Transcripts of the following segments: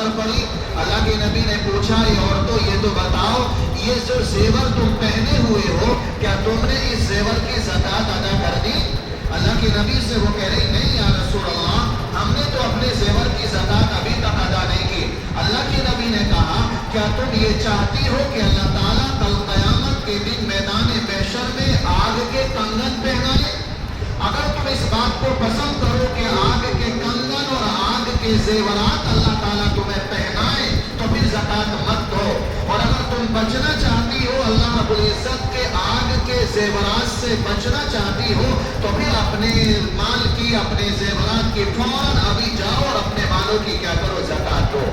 नजर पड़ी। अल्लाह के नबी ने पूछा, ये औरतों ये तो बताओ, ये जो जेवर तुम पहने हुए हो, क्या तुमने इस जेवर की ज़कात अदा कर दी? अल्लाह के नबी से वो कह रही, नहीं या रसूल अल्लाह, हमने तो अपने जेवर की ज़कात अभी तक अदा नहीं की। अल्लाह के नबी ने कहा, क्या तुम ये चाहती हो कि अल्लाह ताला कल क़यामत के दिन मैदान महशर में आग के कंगन पहनाए? अगर तुम इस बात को पसंद करो कि आग के कंगन और आग के जेवरात अल्लाह ताला तुम्हें पहनाए, तो फिर ज़कात मत दो। और अगर तुम बचना चाहती हो, अल्लाह रब्बुल इज़्ज़त के आग के जेवरात से बचना चाहती हो, तो फिर अपने माल की, अपने जेवरात की फौरन अभी जाओ और अपने मालों की क्या करो, ज़कात दो।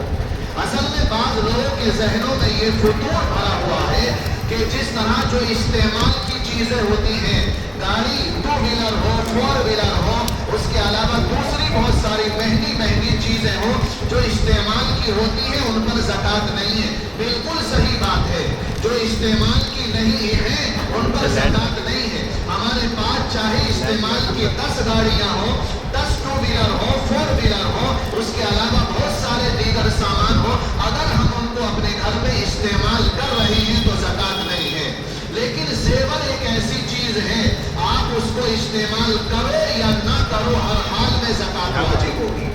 असल में बाज़ लोगों के जहनों में ये फुतूर भरा हुआ है कि जिस तरह जो इस्तेमाल की चीज़ें होती हैं, गाड़ी टू व्हीलर हो, फोर व्हीलर हो, उसके अलावा दूसरी बहुत सारी महंगी महंगी चीज़ें हो जो इस्तेमाल की होती हैं, उन पर ज़कात नहीं है। बिल्कुल सही बात है, जो इस्तेमाल की नहीं है उन पर ज़कात नहीं है। हमारे पास चाहे इस्तेमाल की 10 गाड़ियाँ हो, 10 टू व्हीलर हो, फोर व्हीलर हो, उसके अलावा बहुत सारे दीगर सामान हो, अगर हम उनको अपने घर में इस्तेमाल कर रहे हैं तो ज़कात नहीं है। लेकिन ज़ेवर एक ऐसी चीज़ है, आप उसको इस्तेमाल करो या ना करो, हर हाल में ज़कात वाजिब होगी।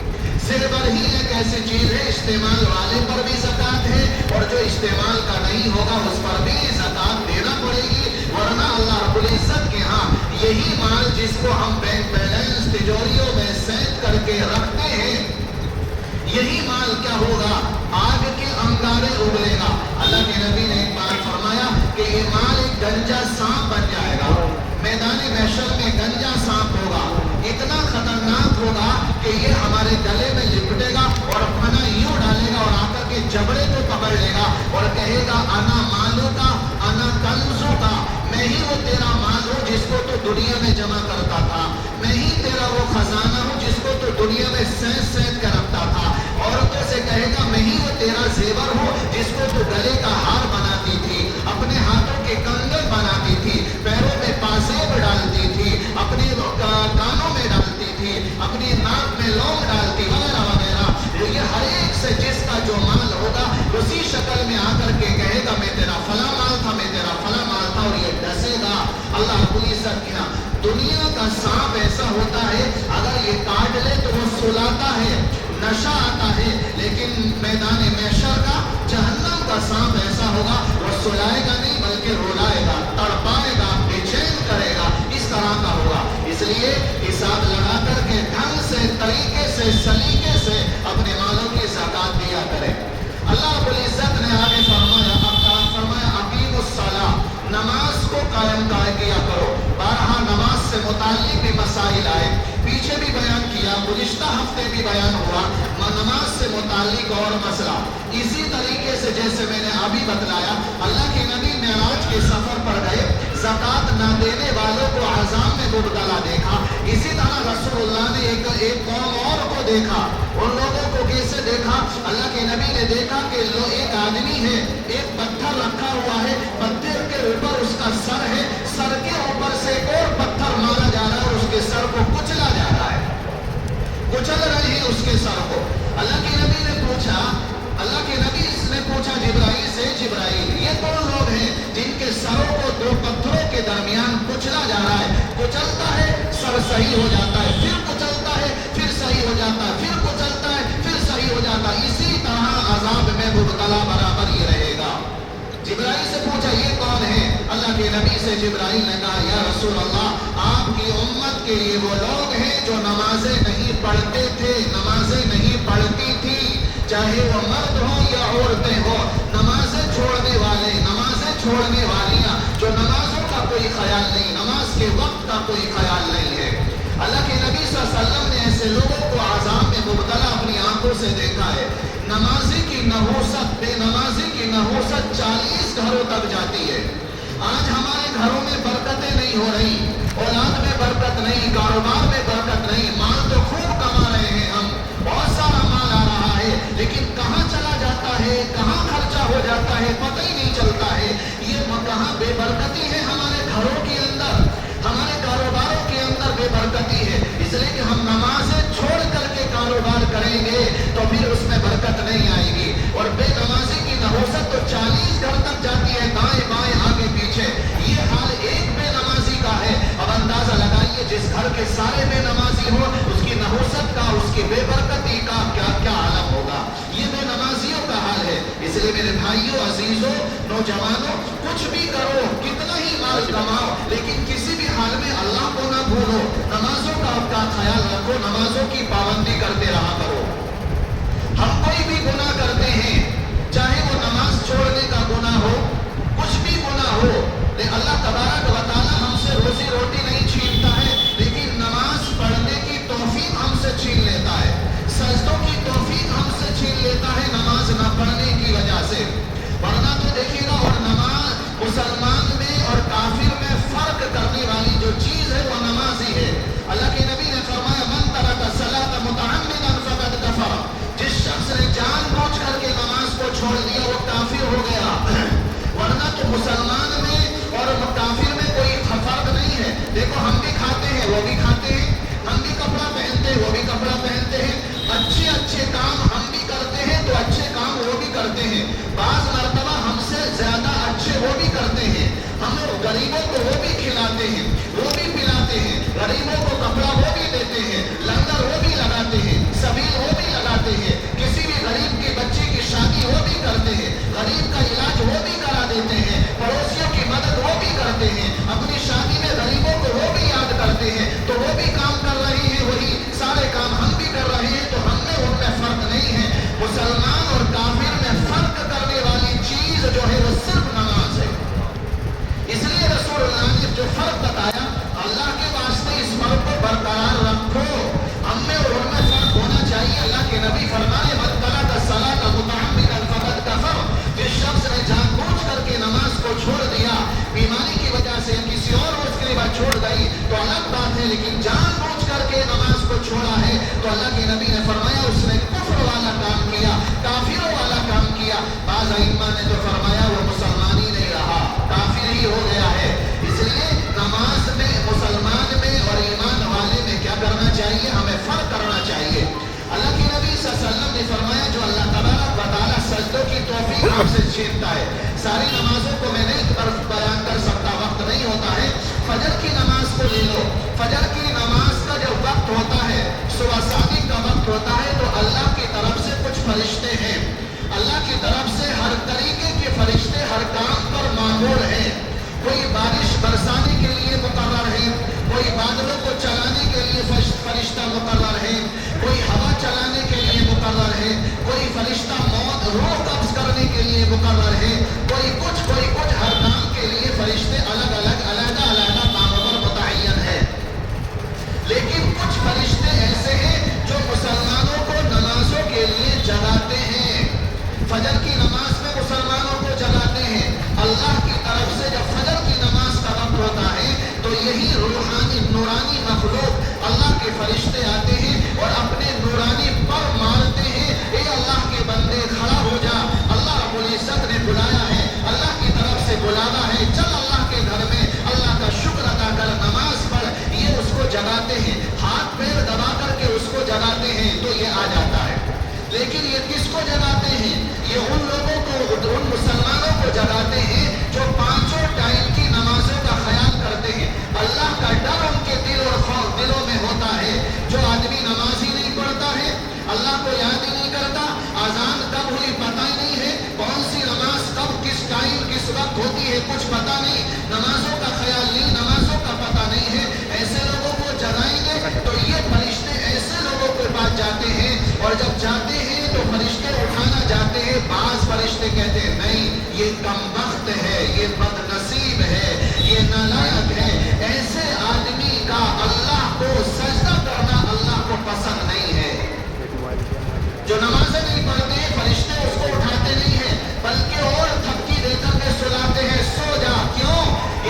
ज़ेवर ही एक ऐसी चीज़ है, इस्तेमाल वाले पर भी ज़कात है और जो इस्तेमाल का नहीं होगा उस पर भी ज़कात देना पड़ेगी, वरना अल्लाह रब्बुल इज़्ज़त के यहाँ यही माल जिसको हम बैंक बैलेंस तिजोरियों में सैंत करके रखते हैं, यही माल क्या होगा, आग के अंगारे उगलेगा। अल्लाह के नबी ने एक बार फरमाया कि ये माल एक गंजा सांप बन जाएगा, मैदान महशर में गंजा सांप होगा, इतना खतरनाक होगा कि ये हमारे गले में लिपटेगा और फना यूं डालेगा और आकर के जबड़े को पकड़ लेगा और कहेगा, अना मालू का, अना कंजू का, मैं ही वो तेरा माल हूँ जिसको तो दुनिया में जमा करता था, मैं ही तेरा वो खजाना हूँ जिसको तो दुनिया में सैंत सैंत कर रखता था। औरतों से कहेगा, मैं ही वो तेरा जेवर हूँ जिसको तो गले का हार बनाती थी, अपने हाथों के कंगन बनाती थी, पैरों में पासेब डालती थी, अपने कानों में डालती थी, अपनी नाक में लौंग डालती वगैरह वगैरह। ये हर एक से जिसका जो माल होगा उसी शक्ल में आकर के कहेगा, मैं तेरा फला माल था, मैं तेरा फला माल था, और ये डसेगा। अल्लाह रब्बुल इज़्ज़त के यहाँ दुनिया का सांप ऐसा होता है, अगर ये काट ले तो वो सुलाता है, नशा आता है, लेकिन मैदान महशर का, जहन्नम का सांप ऐसा होगा, वो सुलाएगा नहीं बल्कि रुलाएगा, तड़पाएगा, बेचैन करेगा, इस तरह का होगा। इसलिए हिसाब लगा करके ढंग से, तरीके से, सलीके से अपने मालों की ज़कात दिया करें। अल्लाह रब्बुल इज़्ज़त ने आगे फरमाया, अकीमुस्सलाह, नमाज को कायम किया करो। बारहा नमाज से मुताल्लिक़ भी मसाइल आए, पीछे भी बयान किया, गुज़िश्ता हफ्ते भी बयान हुआ, नमाज से मुताल्लिक़ और मसला। इसी तरीके से जैसे मैंने अभी बतलाया, अल्लाह के नबी मेराज के सफ़र पर गए, ज़कात न देने वालों को अज़ाब में मुब्तला देखा। इसी तरह रसूलुल्लाह ने एक कौम और को देखा, उन लोगों को कैसे देखा, अल्लाह के नबी ने देखा कि एक आदमी है, एक पत्थर रखा हुआ है, पत्थर के ऊपर उसका सर है, सर के ऊपर से एक और पत्थर मारा जा रहा है और उसके सर को कुचला जा रहा है, कुचल रहे हैं उसके सर को। अल्लाह के नबी ने पूछा, अल्लाह के नबी ने पूछा जिब्राइल से, जिब्राइल ये कौन लोग हैं जिनके सरों को दो पत्थरों के दरमियान कुचला जा रहा है? कुचलता है, सर सही हो जाता है, फिर कुचलता है, फिर सही हो जाता है, फिर कुचलता है, फिर सही हो जाता है। इसी तरह अजाब में मुब्तला बराबर ये रहेगा। जिब्राइल से पूछा, ये कौन है? अल्लाह के नबी से जिब्राइल ने कहा, या रसूल अल्लाह, आपकी उम्मत के ये वो लोग हैं जो नमाजें नहीं पढ़ते थे, नमाजें नहीं पढ़ती थी, चाहे वो मर्द हो या औरतें हो, नमाजें छोड़ने वाले, नमाजें छोड़ने वालियाँ, जो नमाजों का कोई ख्याल नहीं, नमाज के वक्त का कोई ख्याल नहीं है। अल्लाह के नबी सल्लल्लाहु अलैहि वसल्लम ने ऐसे लोगों को आज़ाब में मुब्तला अपनी आंखों से देखा है। नमाजी की नहूसत, बेनमाजी की नहूसत 40 घरों तक जाती है। आज हमारे घरों में बरकतें नहीं हो रही, औलाद में बरकत नहीं, कारोबार में बरकत नहीं, माल तो खूब कमा रहे हैं हम, बहुत सारा माल आ रहा है, लेकिन कहाँ चला जाता है, कहाँ खर्चा हो जाता है, पता ही नहीं चलता है। ये कहाँ बेबरकती है, हमारे घरों के अंदर, हमारे कारोबारों के अंदर बेबरकती है। इसलिए कि हम नमाज़ें छोड़ करके कारोबार करेंगे तो फिर उसमें बरकत नहीं आएगी। इसलिए मेरे भाइयों, अजीजों, नौजवानों, कुछ भी करो, कितना ही माल कमाओ, लेकिन किसी भी हाल में अल्लाह को ना भूलो। नमाजों का ख्याल रखो, नमाजों की पाबंदी करते रहा करो। हम कोई भी गुनाह करते हैं, चाहे वो नमाज छोड़ने का गुनाह हो, कुछ भी गुनाह हो, लेकिन अल्लाह तबारक व तआला हमसे रोजी रोटी नहीं छीनता है, लेकिन नमाज पढ़ने की तौफीक हमसे छीन लेता है, सजदों की तौफीक हमसे छीन लेता है नमाज न पढ़ने की वजह से। वरना तो देखिएगा, और नमाज मुसलमान में और काफिर में फर्क करने वाली जो चीज है वो नमाज ही है। अल्लाह के नबी ने फरमाया, मन तरका सलात मुतअम्मिदन फक़द कफ़र। जिस शख्स ने जानबूझ करके नमाज को छोड़ दिया वो काफिर हो गया। वरना तो मुसलमान में और काफिर में कोई फर्क नहीं है। देखो, हम भी खाते हैं, वो भी खाते हैं, हम भी कपड़ा पहनते हैं, वो भी कपड़ा पहनते हैं, अच्छे अच्छे काम हम भी करते हैं तो अच्छे काम वो भी करते हैं, बाज मर्तबा हमसे ज्यादा अच्छे वो भी करते हैं। हम गरीबों को वो भी खिलाते हैं, वो भी पिलाते हैं, गरीबों को कपड़ा वो भी देते हैं, लंगर वो भी लगाते हैं, सबील वो भी लगाते हैं, किसी भी गरीब के बच्चे की शादी वो भी करते हैं, गरीब का इलाज वो भी करा देते हैं, पड़ोसियों की मदद वो भी करते हैं, अपनी शादी में गरीबों को वो भी याद करते हैं। तो वो भी काम कर रहे हैं, वही सारे काम हम भी कर रहे हैं, तो हमने उनमें फर्क नहीं है। मुसलमान और काफिर में फर्क करने वाली चीज जो है वो सिर्फ नमाज है। इसलिए रसूलुल्लाह ने जो फर्क बताया, अल्लाह के वास्ते इस फर्क को बरकरार रखो। हमें और उनमें फर्क होना चाहिए। अल्लाह के नबी फरमाए, मन तरका सलात मुतअम्मिदन फक़द कफ़र। जिस शख्स ने जानबूझ करके नमाज को छोड़ दिया, बीमारी की वजह से किसी और उसके बाद छोड़ गई तो अलग बात है, लेकिन जानबूझ करके नमाज को छोड़ा है तो अल्लाह के नबी ने फरमाया उसने कुफ्र वाला काम किया, काफिरों वाला काम किया। बाज़ अइम्मा ने तो फरमाया वो मुसलमान ही नहीं रहा, काफिर ही हो गया है। इसलिए नमाज में, मुसलमान में और ईमान वाले में क्या करना चाहिए? हमें फर्क करना चाहिए। अल्लाह के नबी सल्लल्लाहु अलैहि वसल्लम ने फरमाया, जो अल्लाह तबारक व तआला सजदों की तौफीक हमसे छीनता है। सारी नमाजों को मैं नहीं बयान कर सकता, वक्त नहीं होता है। फजर की नमाज को ले लो। फजर की नमाज का जब वक्त होता है, सुबह सादिक का वक्त होता है, तो अल्लाह की तरफ से कुछ फरिश्ते हैं, अल्लाह की तरफ से हर तरीके के फरिश्ते हर काम पर मामूर हैं। कोई बारिश बरसाने के लिए मुकर्रर है, कोई बादलों को चलाने के लिए फरिश्ता मुकर्रर है, कोई हवा चलाने के लिए मुकर्रर है, कोई फरिश्ता मौत रूह कब्ज करने के लिए मुकर्रर है, कोई कुछ हर काम के लिए फरिश्ते अलग अलग कामों पर मुतअय्यन है। लेकिन कुछ फरिश्ते ऐसे हैं जो मुसलमानों को नमाजों के लिए जगाते हैं। फजर की नमाज में मुसलमानों को जगाते हैं। अल्लाह की तरफ से जब फजर की नमाज का वक्त होता है तो यही रूहानी नूरानी मखलूक अल्लाह के फरिश्ते आते हैं और अपने नूरानी पर मारते हैं, ए अल्लाह के बंदे खड़ा हो जा, अल्लाह रब्बुल इज्जत ने बुलाया है, अल्लाह की तरफ से बुलावा है, चल अल्लाह के घर में अल्लाह का शुक्र अदा कर, नमाज पढ़। ये उसको जगाते हैं, हाथ पैर दबा करके उसको जगाते हैं तो ये आ जाता है। लेकिन ये किसको जगाते हैं? ये उन लोगों को, उन मुसलमानों को जगाते हैं जो पांचों टाइम की नमाजों का ख्याल करते हैं। अल्लाह का डर उनके दिल और खौफ दिलों में होता है। जो आदमी नमाज ही नहीं पढ़ता है, अल्लाह को याद ही नहीं करता, आजान कब हुई पता ही नहीं है, कौन सी नमाज कब किस टाइम किस वक्त होती है कुछ पता नहीं, नमाजों का ख्याल नहीं, नमाजों का पता नहीं है, ऐसे लोगों को जगाएंगे तो ये फरिश्ते ऐसे लोगों के पास जाते हैं। और जब जाते हैं तो फरिश्ते उठाना जाते हैं, बाज फरिश्ते कहते हैं नहीं, ये कमबख्त है, ये बदनसीब है, ये नालायक है, ऐसे आदमी का अल्लाह को सजदा करना अल्लाह को पसंद नहीं है। जो नमाज़ें नहीं पढ़ते हैं, फरिश्ते उसको उठाते नहीं है, बल्कि और थपकी देकर के सुलाते हैं, सो जा। क्यों?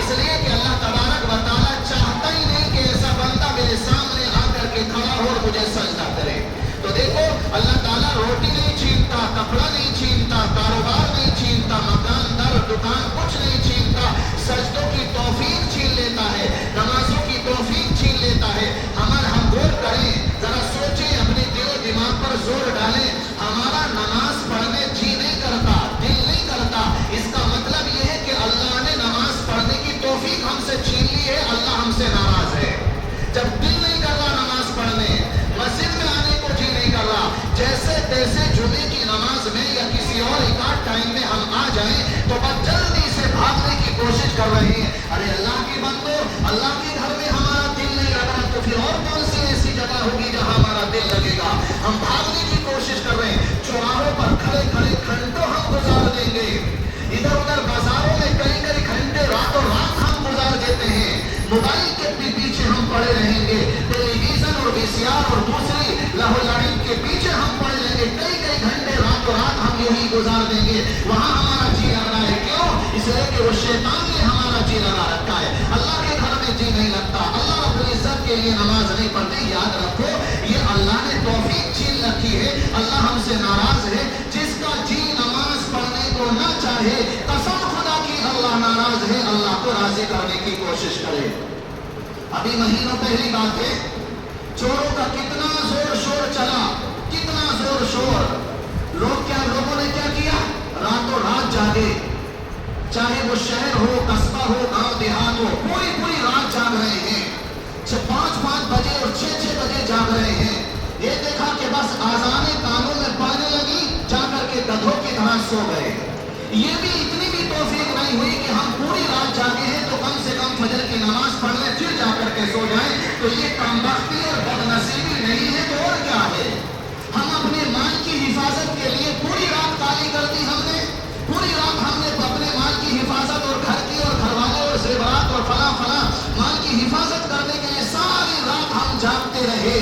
इसलिए कि अल्लाह तबारक व तआला चाहता ही नहीं कि ऐसा बंदा मेरे सामने आकर के खड़ा हो और मुझे सजदा करे। तो देखो, अल्लाह ताला रोटी नहीं छीनता, कपड़ा नहीं छीनता, कारोबार नहीं छीनता, मकान दर दुकान कुछ नहीं छीनता, सजदों की तौफीक छीन लेता है, नमाजों की तौफीक छीन लेता है। हम गौर करें, जरा सोचें, अपने दिल और दिमाग पर जोर डालें। हमारा नमाज पढ़ने जी नहीं करता, दिल नहीं करता, इसका मतलब यह है कि अल्लाह ने नमाज पढ़ने की तौफीक हमसे छीन ली है, अल्लाह हमसे नाराज है। जब दिल नहीं कर रहा नमाज पढ़ने, मस्जिद में आने को जी नहीं कर रहा, जैसे तैसे जुमे की नमाज में या किसी और اور एक आध टाइम में हम आ जाएं तो बस जल्दी से भागने की कोशिश कर रहे हैं। अरे अल्लाह के बंदो, अल्लाह के घर में हमारा दिल नहीं लगा तो फिर और कौन सी ऐसी जगह होगी जहां हमारा दिल लगेगा। हम भागने की कोशिश कर रहे हैं, चौराहों पर खड़े खड़े घंटों हम गुजार देंगे, इधर उधर बाजारों में कई कई घंटे रातों रात हम गुजार देते हैं, मोबाइल के पीछे हम पड़े रहेंगे, टेलीविजन और वीसीआर और दूसरी लहू-लड़ी के पीछे हम पड़े रहेंगे, कई कई घंटे रातों रात हम यूं ही गुजार देंगे। वहां हमारा जी लग रहा है, क्यों? इसलिए कि वो शैतान ने हमारा जी लगा रखा है। अल्लाह के घर में जी नहीं लगता, अल्लाह रब्बुल इज्जत के लिए नमाज नहीं पढ़ते। याद रखो, ये अल्लाह ने तौफीक छीन रखी है, अल्लाह हमसे नाराज है। जिसका जी नमाज पढ़ने को ना चाहे, कसम खुदा की अल्लाह नाराज है, अल्लाह को राजी करने की कोशिश करे। अभी महीनों पहली बात है, चोरों का कितना जोर शोर चला, कितना जोर शोर। लोगों ने क्या किया? रातों रात जागे, चाहे वो शहर हो, कस्बा हो, गांव देहात हो, पूरी रात जाग रहे हैं। 5-5 बजे और 6-6 बजे जाग रहे हैं। ये देखा कि बस आज़ाने कानों में पड़ने लगी, जाकर के गधों की तरह सो गए। ये भी इतनी भी तौफीक नहीं हुई कि हम पूरी रात जागे हैं तो कम से कम फजर की नमाज पढ़ लें फिर जाकर के सो जाएं। तो ये कमबख्ती और बदनसीबी नहीं है तो और क्या है? हम अपने माल की हिफाजत के लिए पूरी रात काली कर दी हमने, पूरी रात हमने अपने माल की हिफाजत और घर की और घरवाले और जेवरात और फला माल की हिफाजत करने के लिए सारी रात हम जागते रहे।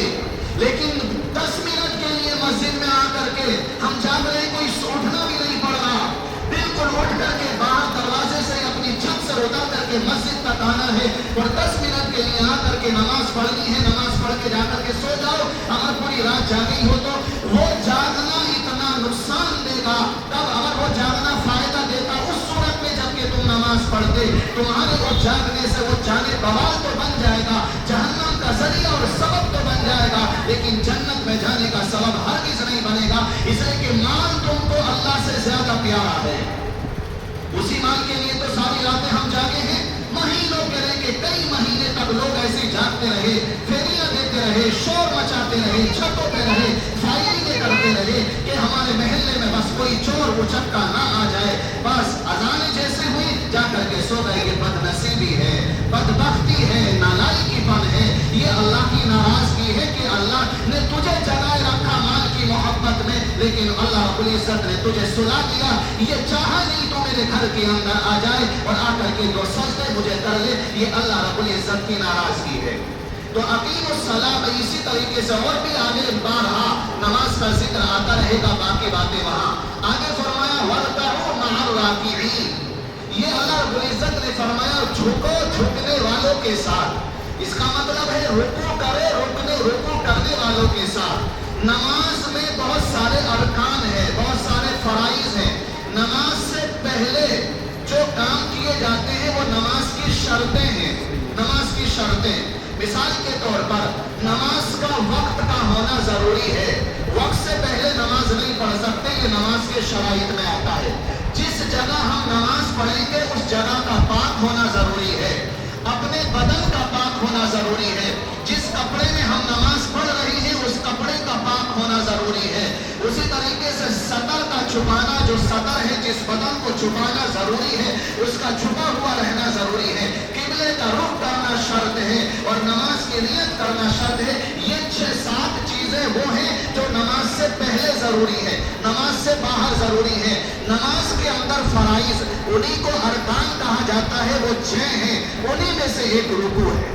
लेकिन 10 मिनट के लिए मस्जिद में आकर के हम जाग रहे, कोई उठना भी नहीं पड़ रहा, बिल्कुल उठ करके बाहर दरवाजे से अपनी छत से उतर करके मस्जिद तक आना है और 10 मिनट के लिए आकर के नमाज पढ़नी है, नमाज पढ़ के जाकर के सो जाओ। अगर पूरी रात जागी हो तो वो जागना इतना नुकसान देगा, तब अगर वो जागना फायदा देता उस सूरत में जबकि तुम नमाज पढ़ते, तुम्हारे वो जागने से वो जाने बवाल तो बन जाएगा, जहन्नम का जरिया और सबब तो बन जाएगा, लेकिन जन्नत में जाने का सबब हरगिज़ नहीं बनेगा। इसलिए कि माल तुमको अल्लाह से ज्यादा प्यारा है, उसी माल के लिए तो सारी रातें हम जागे हैं। महीनों के लेके कई महीने तक लोग ऐसे जागते रहे, फेरियां देते रहे, शोर मचाते रहे, छतों पे रहे, फायरिंगें करते रहे कि हमारे महल्ले में बस कोई चोर उचक्का ना आ जाए। बस अजाने जैसे हुई जाकर के सो गए। ये बदनसीबी है, बदबख्ती है, नालायकीपन है, ये अल्लाह की नाराजगी है कि अल्लाह ने तुझे जगाए रखा माल की मोहब्बत में, लेकिन अल्लाह रब्बुल इज्जत ने तुझे सुला दिया। ये चाहा नहीं तो मेरे घर के अंदर आ जाए और आकर के जो सजदे मुझे कर ले, ये अल्लाह रब्बुल इज्जत की नाराजगी है। तो अकीमुस सलाह में इसी तरीके से और भी आगे बारहा नमाज का जिक्र आता रहेगा, बाकी बातें वहां आगे फरमाया वरकऊ मअर राकिईन। ये अल्लाह रब्बुल इज्जत ने फरमाया झुको झुकने वालों के साथ। इसका मतलब है रुकू करे, रुकू करने वालों के साथ। नमाज में बहुत सारे अरकान हैं, बहुत सारे फराइज हैं। नमाज से पहले जो काम किए जाते हैं वो नमाज की शर्तें हैं, नमाज की शर्तें। मिसाल के तौर पर नमाज का वक्त का होना जरूरी है, वक्त से पहले नमाज नहीं पढ़ सकते, ये नमाज के शराइत में आता है। जिस जगह हम नमाज पढ़ेंगे उस जगह का पाक होना जरूरी है, अपने बदन का पाक होना जरूरी है। जिस कपड़े में हम नमाज पढ़ रहे हैं उस कपड़े का पाक होना जरूरी है। उसी तरीके से सतर का छुपाना, जो सतर है जिस बदन को छुपाना जरूरी है उसका छुपा हुआ रहना जरूरी है। किबले का रुख करना शर्त है और नमाज की नियत करना शर्त है। ये 6-7 चीजें वो हैं जो नमाज से पहले जरूरी है, नमाज से बाहर जरूरी है। नमाज के अंदर फराइज, उन्हीं को अरकान कहा जाता है, वो 6 हैं, उन्हीं में से एक रुकू है।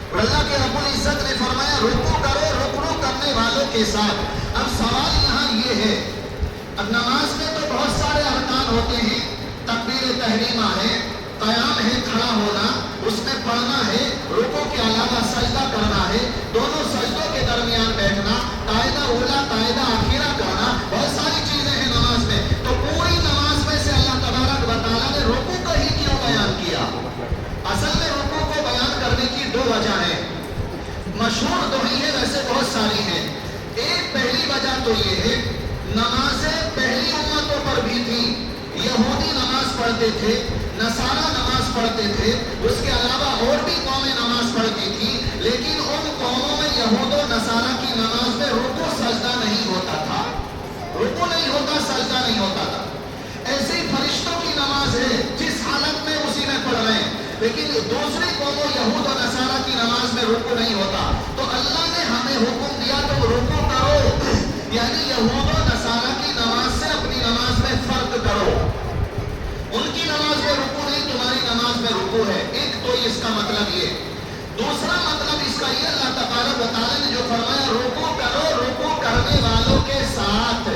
और अल्लाह के रब्बुल इज्जत ने फरमाया रुकू करो, रुकू करने वालों के साथ। अब सवाल यहाँ ये है, अब नमाज में तो बहुत सारे अरकान होते हैं, तकबीर तहरीमा है, क़याम है, खड़ा होना, उसमें पढ़ना है, रुकू के अलावा सजदा करना है, दोनों सजदों के दरमियान बैठना, कायदा उला कायदा आखिरा करना, बहुत सारी चीजें हैं नमाज में। तो पूरी नमाज में से अल्लाह तबारक व तआला ने रुकू को ही क्यों बयान किया? असल में रुकू को बयान करने की 2 वजह है, मशहूर 2 ही है, वैसे बहुत सारी हैं। एक पहली वजह तो ये है, नमाजें पहली उम्मतों पर भी थी, यहूदी नमाज पढ़ते थे, नसारा नमाज पढ़ते थे, उसके अलावा और भी कौमें नमाज पढ़ती थी, लेकिन उन कौमों में यहूद और नसारा की नमाज में रुकू सजदा नहीं होता था, रुकू नहीं होता, सजदा ایسا نہیں ہوتا تھا. ایسے ہی فرشتوں کی نماز ہے، جس حالت میں اسی میں پڑھ رہے ہیں. لیکن دوسری قوموں یہود اور نصارہ کی نماز میں رکوع نہیں ہوتا. تو اللہ نے ہمیں حکم دیا تم رکوع کرو، یعنی یہود اور نصارہ کی نماز سے اپنی نماز میں فرق کرو. ان کی نماز میں رکوع نہیں، تمہاری نماز میں رکوع ہے. ایک تو اس کا مطلب یہ. دوسرا مطلب اس کا یہ، اللہ تبارک و تعالیٰ نے جو فرمایا رکوع کرو رکوع کرنے والوں کے ساتھ،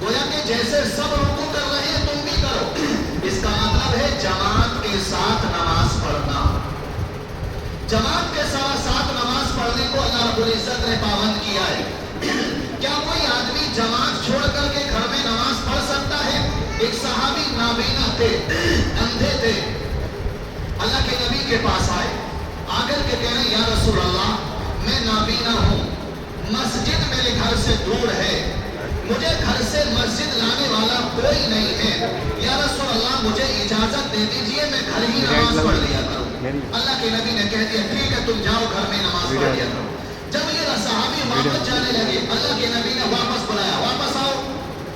گویا کہ جیسے سب رکوع کر رہے ہیں تم بھی کرو. اس کا مطلب ہے جماعت کے ساتھ نماز پڑھنا. جماعت کے ساتھ نماز پڑھنے کو اللہ رب العزت نے پابند کیا ہے. کیا کوئی آدمی جماعت چھوڑ کر کے گھر میں نماز پڑھ سکتا ہے؟ ایک صحابی نابینا تھے، اندھے تھے، اللہ کے نبی کے پاس آئے. آ کر کے کہہ رہے یا رسول اللہ میں نابینا ہوں، مسجد میرے گھر سے دور ہے، مجھے گھر سے مسجد لانے والا کوئی نہیں ہے، یا رسول اللہ مجھے اجازت دے دیجئے میں گھر ہی نماز پڑھ لیا کروں. اللہ کے نبی نے کہہ دیا ٹھیک ہے تم جاؤ گھر میں نماز پڑھ لیا کرو. جب یہ صحابی واپس جانے لگے اللہ کے نبی نے واپس بلایا، واپس آؤ.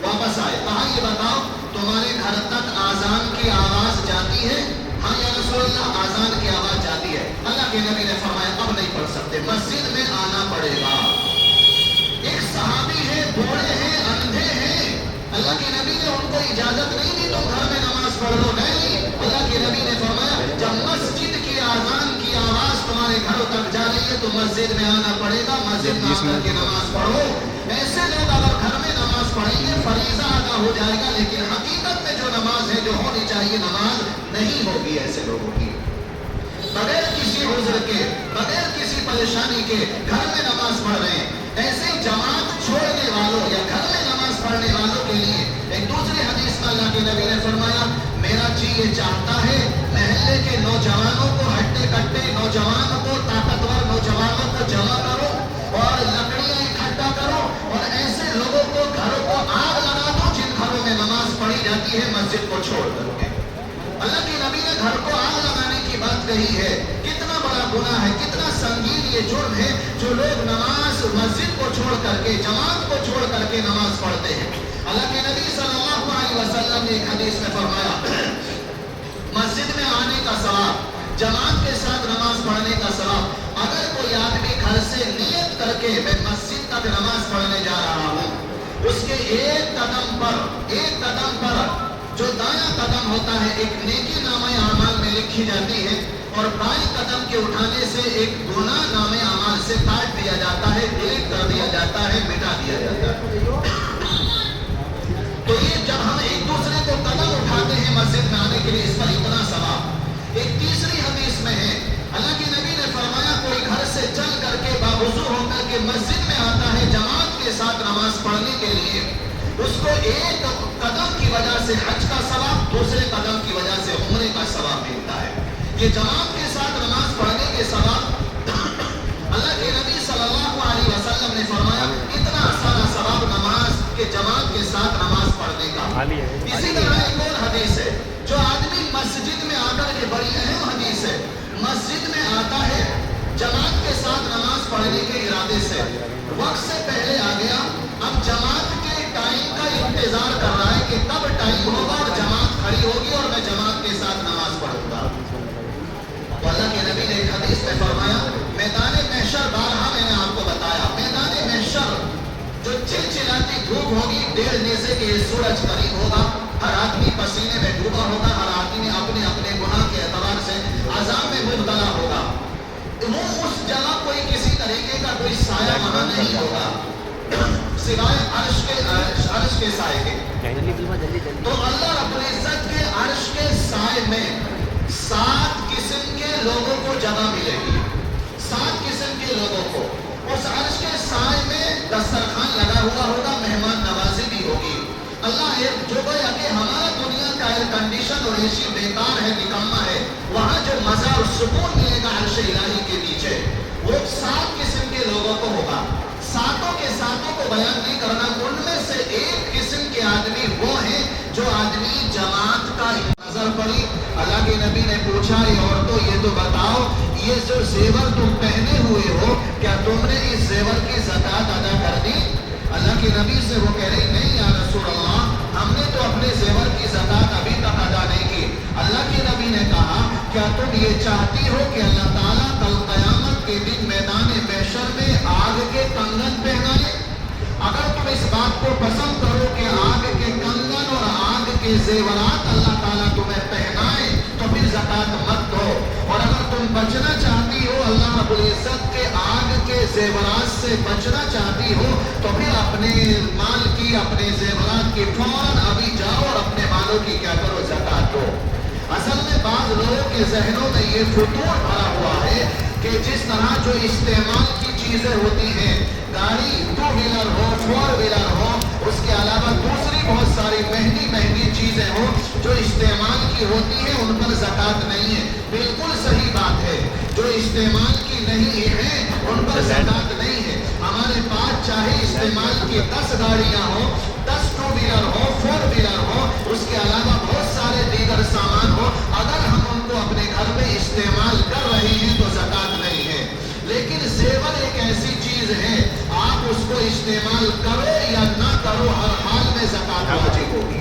واپس آئے، کہا یہ بتاؤ تمہارے گھر تک آذان کی آواز جاتی ہے؟ ہاں یا رسول اللہ آذان کی آواز جاتی ہے. اللہ کے نبی نے فرمایا اب نہیں پڑھ سکتے، مسجد میں آنا پڑے گا. ایک صحابی ہے، بوڑھے ہیں، اندھے ہیں، اللہ کے نبی نے ان کو اجازت نہیں دی تم گھر میں نماز پڑھ لو. نہیں، اللہ کے نبی نے فرمایا جب مسجد کی آذان کی آواز تمہارے گھروں تک جا رہی ہے تو مسجد میں آنا پڑے گا، مسجد میں آ کر کے نماز پڑھو. ایسے لوگ اگر گھر میں نماز پڑھیں گے فریضہ ادا ہو جائے گا، لیکن حقیقت میں جو نماز ہے جو ہونی چاہیے نماز نہیں ہوگی ایسے لوگوں کی. بغیر کسی عذر کے، بغیر کسی پریشانی کے گھر میں نماز پڑھ رہے ہیں. ایسے ہی جماعت چھوڑنے والوں یا گھر میں نماز پڑھنے والوں کے لیے ایک دوسری حدیث میں اللہ کے نبی نے فرمایا میرا جی یہ چاہتا ہے محلے کے نوجوانوں کو، ہٹے کٹے نوجوانوں کو، طاقتور نوجوانوں کو جمع کرو اور لکڑیاں اکٹھا کرو اور ایسے لوگوں کو گھروں کو آگ لگا دو جن گھروں میں نماز پڑھی جاتی ہے مسجد کو چھوڑ کر کے. اللہ کے نبی نے گھر کو آگ لگانے کی بات کہی ہے. کتنا بڑا گناہ ہے، کتنا سنگین یہ جرم ہے جو لوگ نماز مسجد کو چھوڑ کر کے، جماعت کو چھوڑ کر کے نماز پڑھتے ہیں. اللہ کے نبی صلی اللہ علیہ وسلم نے ایک حدیث میں فرمایا مسجد میں آنے کا ثواب، جماعت کے ساتھ نماز پڑھنے کا ثواب. اگر کوئی آدمی گھر سے نیت کر کے میں مسجد تک نماز پڑھنے جا رہا ہوں، اس کے ایک قدم پر جو دایاں قدم ہوتا ہے ایک نیکی نامہ اعمال میں لکھی جاتی ہے اور بائیں قدم کے اٹھانے سے ایک گناہ نامہ اعمال سے کاٹ دیا جاتا ہے، ڈیلیٹ کر دیا جاتا ہے، مٹا دیا جاتا ہے. تو یہ جب ہم ایک دوسرے کو قدم اٹھاتے ہیں مسجد میں آنے کے لیے اس پر اتنا ثواب. ایک تیسری حدیث میں ہے اللہ کے نبی نے فرمایا کوئی گھر سے چل کر کے باوضو ہو کر کے مسجد میں آتا ہے جماعت کے ساتھ نماز پڑھنے کے لیے، اس کو ایک قدم کی وجہ سے حج کا ثواب، دوسرے قدم کی وجہ سے عمرے کا ثواب ملتا ہے. یہ جماعت کے ساتھ نماز پڑھنے کے ثواب اللہ کے نبی صلی اللہ علیہ وسلم نے فرمایا اتنا سارا ثواب نماز کے جماعت کے ساتھ نماز پڑھنے کا. اسی طرح ایک اور حدیث ہے جو آدمی مسجد میں آ کر کے، بڑی اہم حدیث ہے، مسجد میں آتا ہے جماعت کے ساتھ نماز پڑھنے کے ارادے سے، وقت سے پہلے آ گیا، اب جماعت کے ٹائم کا انتظار کر رہا ہے کہ کب ٹائم ہوگا اور جماعت کھڑی ہوگی اور میں جماعت کے ساتھ نماز پڑھوں گا. تو اللہ کے نبی نے ایک حدیث میں فرمایا میدان محشر، بارہا میں نے آپ کو بتایا میدان محشر جو چلچلاتی دھوپ ہوگی، 1.5 نیزے کے سورج قریب ہوگا، ہر آدمی پسینے میں ڈوبا ہوگا، ہر آدمی اپنے اپنے گناہ کے اعتبار سے عذاب میں مبتلا ہوگا. وہ اس جگہ کوئی کسی طریقے کا کوئی سایہ وہاں نہیں ہوگا سوائے عرش کے سائے کے. تو اللہ رب العزت کے عرش کے سائے میں 7 قسم کے لوگوں کو جگہ ملے گی. 7 قسم کے لوگوں کو اس عرش کے سائے میں دسترخوان لگا ہوا ہوگا، مہمان نوازی بھی ہوگی. اللہ جو کہ ہمارا دنیا کا ایئر کنڈیشن اور اے سی بیکار ہے، نکما ہے، وہاں جو مزہ اور سکون ملے گا عرش الہی کے نیچے وہ 7 قسم کے لوگوں کو ہوگا. 7 کے 7 کو بیان نہیں کرنا، ان میں سے ایک قسم کے آدمی وہ ہیں جو آدمی جماعت کا نظر پڑی. اللہ کے نبی نے پوچھا اے عورتوں یہ تو بتاؤ یہ جو زیور تم پہنے ہوئے ہو کیا تم نے اس زیور کی زکات ادا کر دی؟ اللہ کے نبی سے وہ کہہ رہی نہیں یا رسول اللہ ہم نے के जेवरात अल्लाह ताला तुम्हें पहनाए तो फिर ज़कात मत दो। और अगर तुम बचना चाहती हो, अल्लाह रब्बुल इज्जत के आग के जेवरात से बचना चाहती हो, तो फिर अपने माल की, अपने जेवरात की फौरन अभी जाओ और अपने मालों की क्या करो, ज़कात दो। असल में बाज़ लोगों के जहनों में ये फुतूर भरा हुआ है कि जिस तरह जो इस्तेमाल की चीज़ें होती हैं, गाड़ी टू व्हीलर हो, फोर व्हीलर हो, उसके अलावा दूसरी बहुत सारी महंगी महंगी चीज़ें हो जो इस्तेमाल की होती हैं, उन पर ज़कात नहीं है। बिल्कुल सही बात है, जो इस्तेमाल की नहीं है उन पर ज़कात नहीं है। हमारे पास चाहे इस्तेमाल की 10 गाड़ियाँ हो, 10 टू व्हीलर हो, फोर व्हीलर हो, उसके अलावा बहुत सारे दीगर सामान हो, अगर हम उनको अपने घर में इस्तेमाल कर रहे हैं तो ज़कात नहीं है। लेकिन ज़ेवर एक ऐसी चीज़ है, आप उसको इस्तेमाल करो या ना करो, हर हाल में ज़कात वाजिब होगी।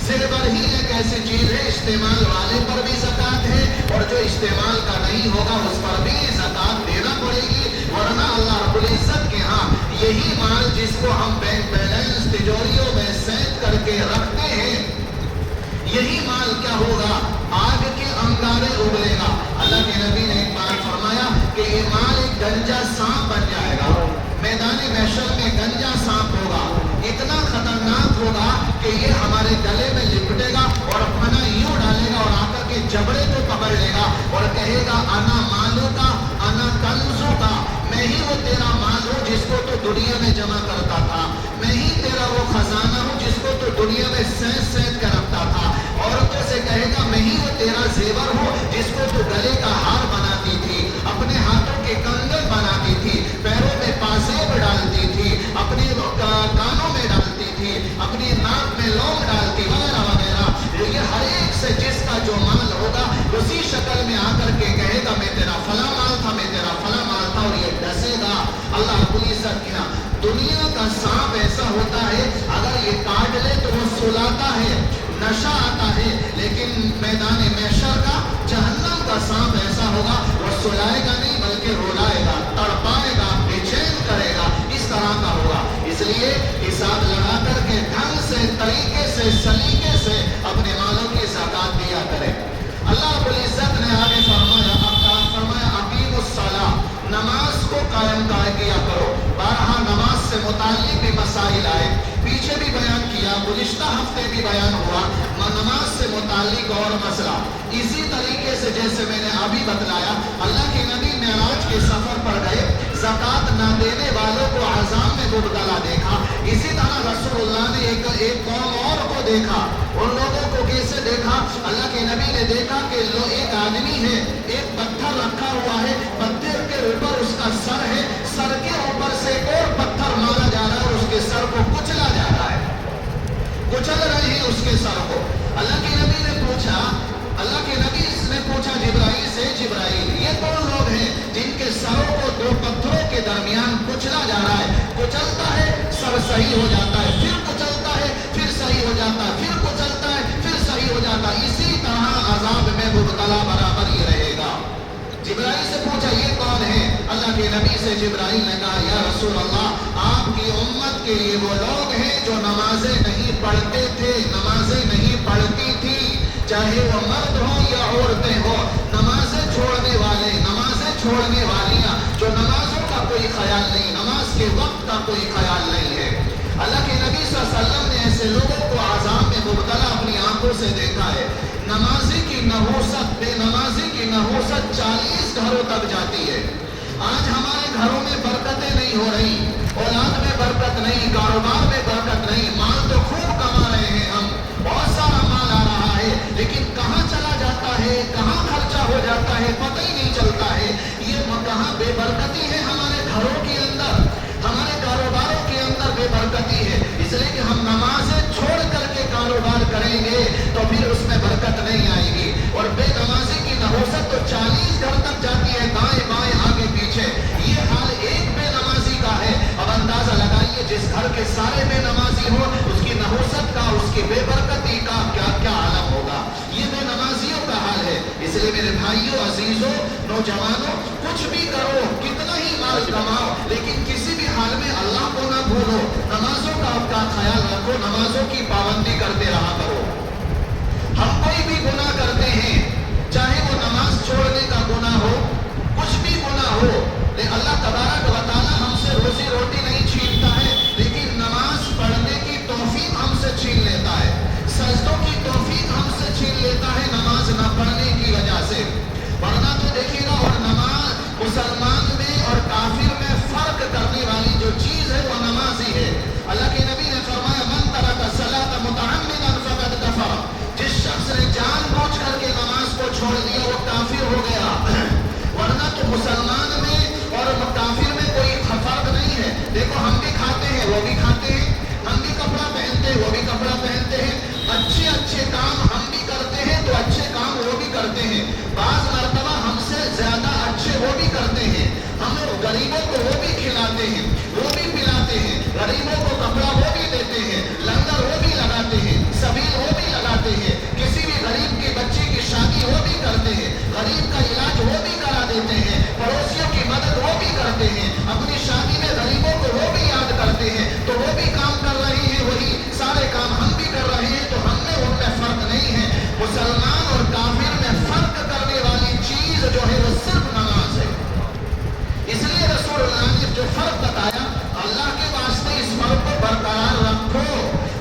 ज़ेवर ही एक ऐसी चीज़ है, इस्तेमाल वाले पर भी ज़कात है और जो इस्तेमाल का नहीं होगा उस पर भी ज़कात देना पड़ेगी, वरना अल्लाह रब्बुल इज्जत के यहाँ यही माल जिसको हम बैंक बैलेंस तिजोरियों में सैंत करके रखते हैं, यही माल क्या होगा, आग के अंगारे उगलेगा। अल्लाह के नबी ने एक बार फरमाया कि ये माल एक गंजा सांप बन जाएगा, मैदान महशर में गंजा सांप होगा, इतना खतरनाक होगा कि ये हमारे गले में लिपटेगा और फना यूं डालेगा और आकर के जबड़े को पकड़ लेगा और कहेगा अना मालू का, अना कंजू का, मैं ही वो तेरा माल हूँ जिसको तो दुनिया में जमा करता था, मैं ही तेरा वो खजाना हूँ जिसको तो दुनिया में सैंत सैंत कर रखता था। औरतों से कहेगा मैं ही वो तेरा जेवर हूँ जिसको तो गले का हार बनाती थी, अपने हाथों के कंगन बनाती थी, पैरों में पासेब डालती थी, अपने कानों में डालती थी, अपनी नाक में लौंग डालती वगैरह वगैरह। तो ये हर एक से जिसका जो माल होगा उसी शक्ल में आकर के कहेगा मैं तेरा फला माल था, मैं तेरा फला माल था, और ये डसेगा। अल्लाह रब्बुल इज्जत के यहाँ दुनिया का सांप ऐसा होता है, अगर ये काट ले तो वो सुलाता है, नशा आता है, लेकिन मैदान महशर का जहन्नम का सांप ऐसा होगा, वो सुलाएगा नहीं बल्कि रुलाएगा, तड़पाएगा, बेचैन करेगा, इस तरह का होगा। इसलिए हिसाब लगा करके ढंग से, तरीके से, सलीके से अपने मालों की ज़कात दिया करें। अल्लाह रब्बुल इज्जत ने आगे फरमाया अकीमुस्सला, नमाज को कायम किया करो। बारहा नमाज से मुताल्लिक भी मसाइल आए, पीछे भी बयान किया, गुज़िश्ता हफ्ते भी बयान हुआ, नमाज से मुताल्लिक और मसला। इसी तरीके से जैसे मैंने अभी बतलाया, अल्लाह के नबी मेराज के सफर पर गए, ज़कात न देने वालों को अज़ाब में मुब्तला देखा। इसी तरह रसूलुल्लाह ने एक कौम और को देखा, उन लोगों को कैसे देखा, अल्लाह के नबी ने देखा कि एक आदमी है, एक पत्थर रखा हुआ है, पत्थर के ऊपर उसका सर है, सर के ऊपर से और पत्थर मारा जा रहा है और उसके सर को कुचला जा रहा है, कुचल रहे हैं उसके सर को। अल्लाह के नबी ने पूछा, जिब्राइल से, जिब्राइल ये कौन लोग हैं जिनके सरों को दो पत्थरों के दरमियान कुचला जा रहा है, कुचलता है सर सही हो जाता है, फिर कुचलता है फिर सही हो जाता है, फिर कुचलता है फिर सही हो जाता है, इसी तरह अजाब में मुब्तला बराबर ही रहेगा। जिब्राइल से पूछा ये कौन है, अल्लाह के नबी से जिब्राइल ने कहा या रसूल अल्लाह, आपकी उम्मत के लिए वो लोग हैं जो नमाजें नहीं पढ़ते थे, नमाजें नहीं पढ़ती थी, चाहे वो मर्द हो या औरतें हो, नमाजें छोड़ने वाले, नमाजें छोड़ने वालियाँ, जो नमाजों का कोई ख्याल नहीं, नमाज के वक्त का कोई ख्याल नहीं है। अल्लाह के नबी सल्लल्लाहु अलैहि वसल्लम ने ऐसे लोगों को आज़ाब में मुब्तला अपनी आंखों से देखा है। नमाजी की नहूसत, बेनमाजी की नहूसत 40 घरों तक जाती है। आज हमारे घरों में बरकतें नहीं हो रही, औलाद में बरकत नहीं, कारोबार में बरकत नहीं, माल तो खूब कमा रहे हैं हम, बहुत सारा माल आ रहा है, लेकिन कहाँ चला जाता है, कहाँ खर्चा हो जाता है, पता ही नहीं चलता है। ये कहाँ बेबरकती है, हमारे घरों के अंदर, हमारे कारोबारों के अंदर बेबरकती है, इसलिए कि हम नमाजें छोड़ करके कारोबार करेंगे तो फिर उसमें बरकत नहीं आएगी। और बेनमाजी की नहूसत तो 40 घर तक जाती है, दाएं बाएं आगे पीछे। ये हाल एक बेनमाजी का है, अब अंदाजा लगाइए जिस घर के सारे बेनमाजी हो, उसकी नहूसत का, उसकी बेबरकती का क्या क्या आलम होगा। ये बेनमाजियों का हाल है। इसलिए मेरे भाइयों, अजीजों, नौजवानों, कुछ भी करो, कितना ही माल कमाओ, लेकिन किसी भी हाल में अल्लाह को ना भूलो, नमाजों का आपका ख्याल रखो, नमाजों की पाबंदी करते रहा करो। तबारक व तआला हमसे रोजी रोटी नहीं छीनता है, लेकिन नमाज पढ़ने की तौफीक हमसे छीन लेता है, सजदों की तौफीक हमसे छीन लेता है नमाज न पढ़ने की वजह से। वरना तो देखिएगा, और नमाज मुसलमान में और काफिर में फर्क करने वाली जो चीज है वो नमाज ही है। अल्लाह के नबी ने फरमाया, मन तरक सलात मुतअम्मिदन फक़द कफ़र, जिस शख्स ने जानबूझ करके नमाज को छोड़ दिया वो काफिर हो गया। वरना तो मुसलमान में और काफिर में कोई फर्क नहीं है। देखो, हम भी खाते हैं वो भी खाते हैं, हम भी कपड़ा पहनते हैं वो भी कपड़ा पहनते हैं, अच्छे अच्छे काम हम भी करते हैं तो अच्छे काम वो भी करते हैं, बाज मर्तबा हमसे ज्यादा अच्छे वो भी करते हैं। हम गरीबों को वो भी खिलाते हैं, वो भी पिलाते हैं, गरीबों को कपड़ा वो भी देते हैं, लंगर वो भी लगाते हैं, सबील वो भी लगाते हैं, किसी भी गरीब के बच्चे की शादी वो भी करते हैं, गरीब का इलाज वो भी करा देते हैं, पड़ोसियों की मदद वो भी करते हैं, अपनी शादी में गरीबों को वो भी याद करते हैं। तो वो भी काम कर रहे हैं, वही सारे काम हम भी कर रहे हैं, तो हमने उनमें फर्क नहीं है। मुसलमान और काफिर में फर्क करने वाली चीज जो है वो सिर्फ नमाज है। इसलिए रसूलुल्लाह ने जो फर्क बताया, अल्लाह के वास्ते इस फर्क को बरकरार रखो,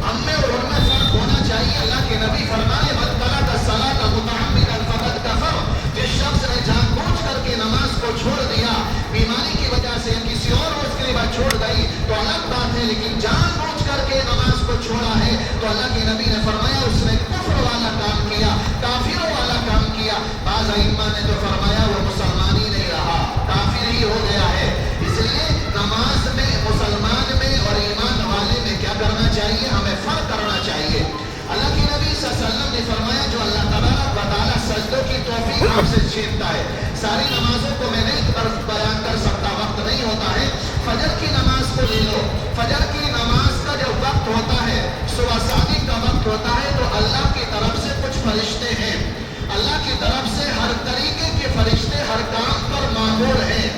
हमें और उनमें फर्क होना चाहिए। अल्लाह के नबी फरमाए, मन तरक सलात मुतअम्मिदन फक़द कफ़र, जिस शख्स ने जानबूझ करके नमाज को छोड़ दिया, बीमारी की वजह से या किसी और उसके लिए बात छोड़ गई तो अलग बात है, लेकिन जानबूझ करके नमाज को छोड़ा है तो अल्लाह के नबी ने फरमाया उसने कुफ्र वाला काम किया, काफिरों वाला काम किया। बाज़ अइम्मा ने तो फरमाया वो मुसलमान ही नहीं रहा, काफिर ही हो गया है। इसलिए नमाज में, मुसलमान में और ईमान वाले में क्या करना चाहिए, हमें फर्क करना चाहिए। अल्लाह के नबी सल्लल्लाहु अलैहि वसल्लम ने फरमाया, जो अल्लाह तबारक व तआला सजदों की तौफीक आपसे छीनता है। सारी नमाजों को मैं नहीं बयान कर सकता, वक्त नहीं होता है। फजर की नमाज को ले लो, फजर की नमाज का जब वक्त होता है, सुबह सादिक का वक्त होता है, तो अल्लाह की तरफ से कुछ फरिश्ते हैं, अल्लाह की तरफ से हर तरीके के फरिश्ते हर काम पर मामूर हैं।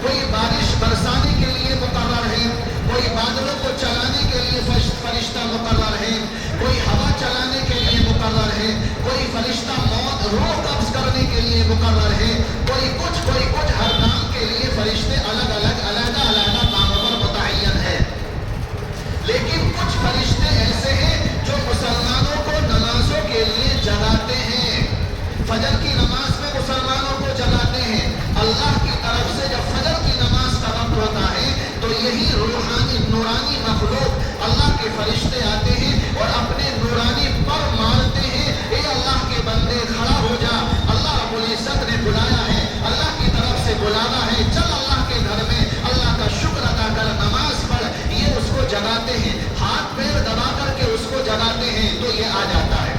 कोई बारिश बरसाने के लिए मुकर्रर है, कोई बादलों को चलाने के लिए फरिश्ता मुकर्रर है, कोई हवा चलाने के लिए मुकर्रर है, कोई फरिश्ता मौत रूह कब्ज करने के लिए मुकर्रर है, कोई कुछ हर काम के लिए फरिश्ते अलग अलग कामों पर मुतअय्यन है। लेकिन कुछ फरिश्ते ऐसे हैं जो मुसलमानों को नमाजों के लिए जगाते हैं, फजर की नमाज में मुसलमानों को जगाते हैं। अल्लाह की तरफ से जब फजर की नमाज का वक्त होता है तो यही रूहानी नूरानी मखलूक अल्लाह के फरिश्ते आते हैं और अपने नूरानी पर मारते हैं, ए अल्लाह के बंदे खड़ा हो जा, अल्लाह रब्बुल इज्जत ने बुलाया है, अल्लाह की तरफ से बुलावा है, चल अल्लाह के घर में अल्लाह का शुक्र अदा कर, नमाज पढ़। ये उसको जगाते हैं, हाथ पैर दबा करके उसको जगाते हैं तो ये आ जाता है।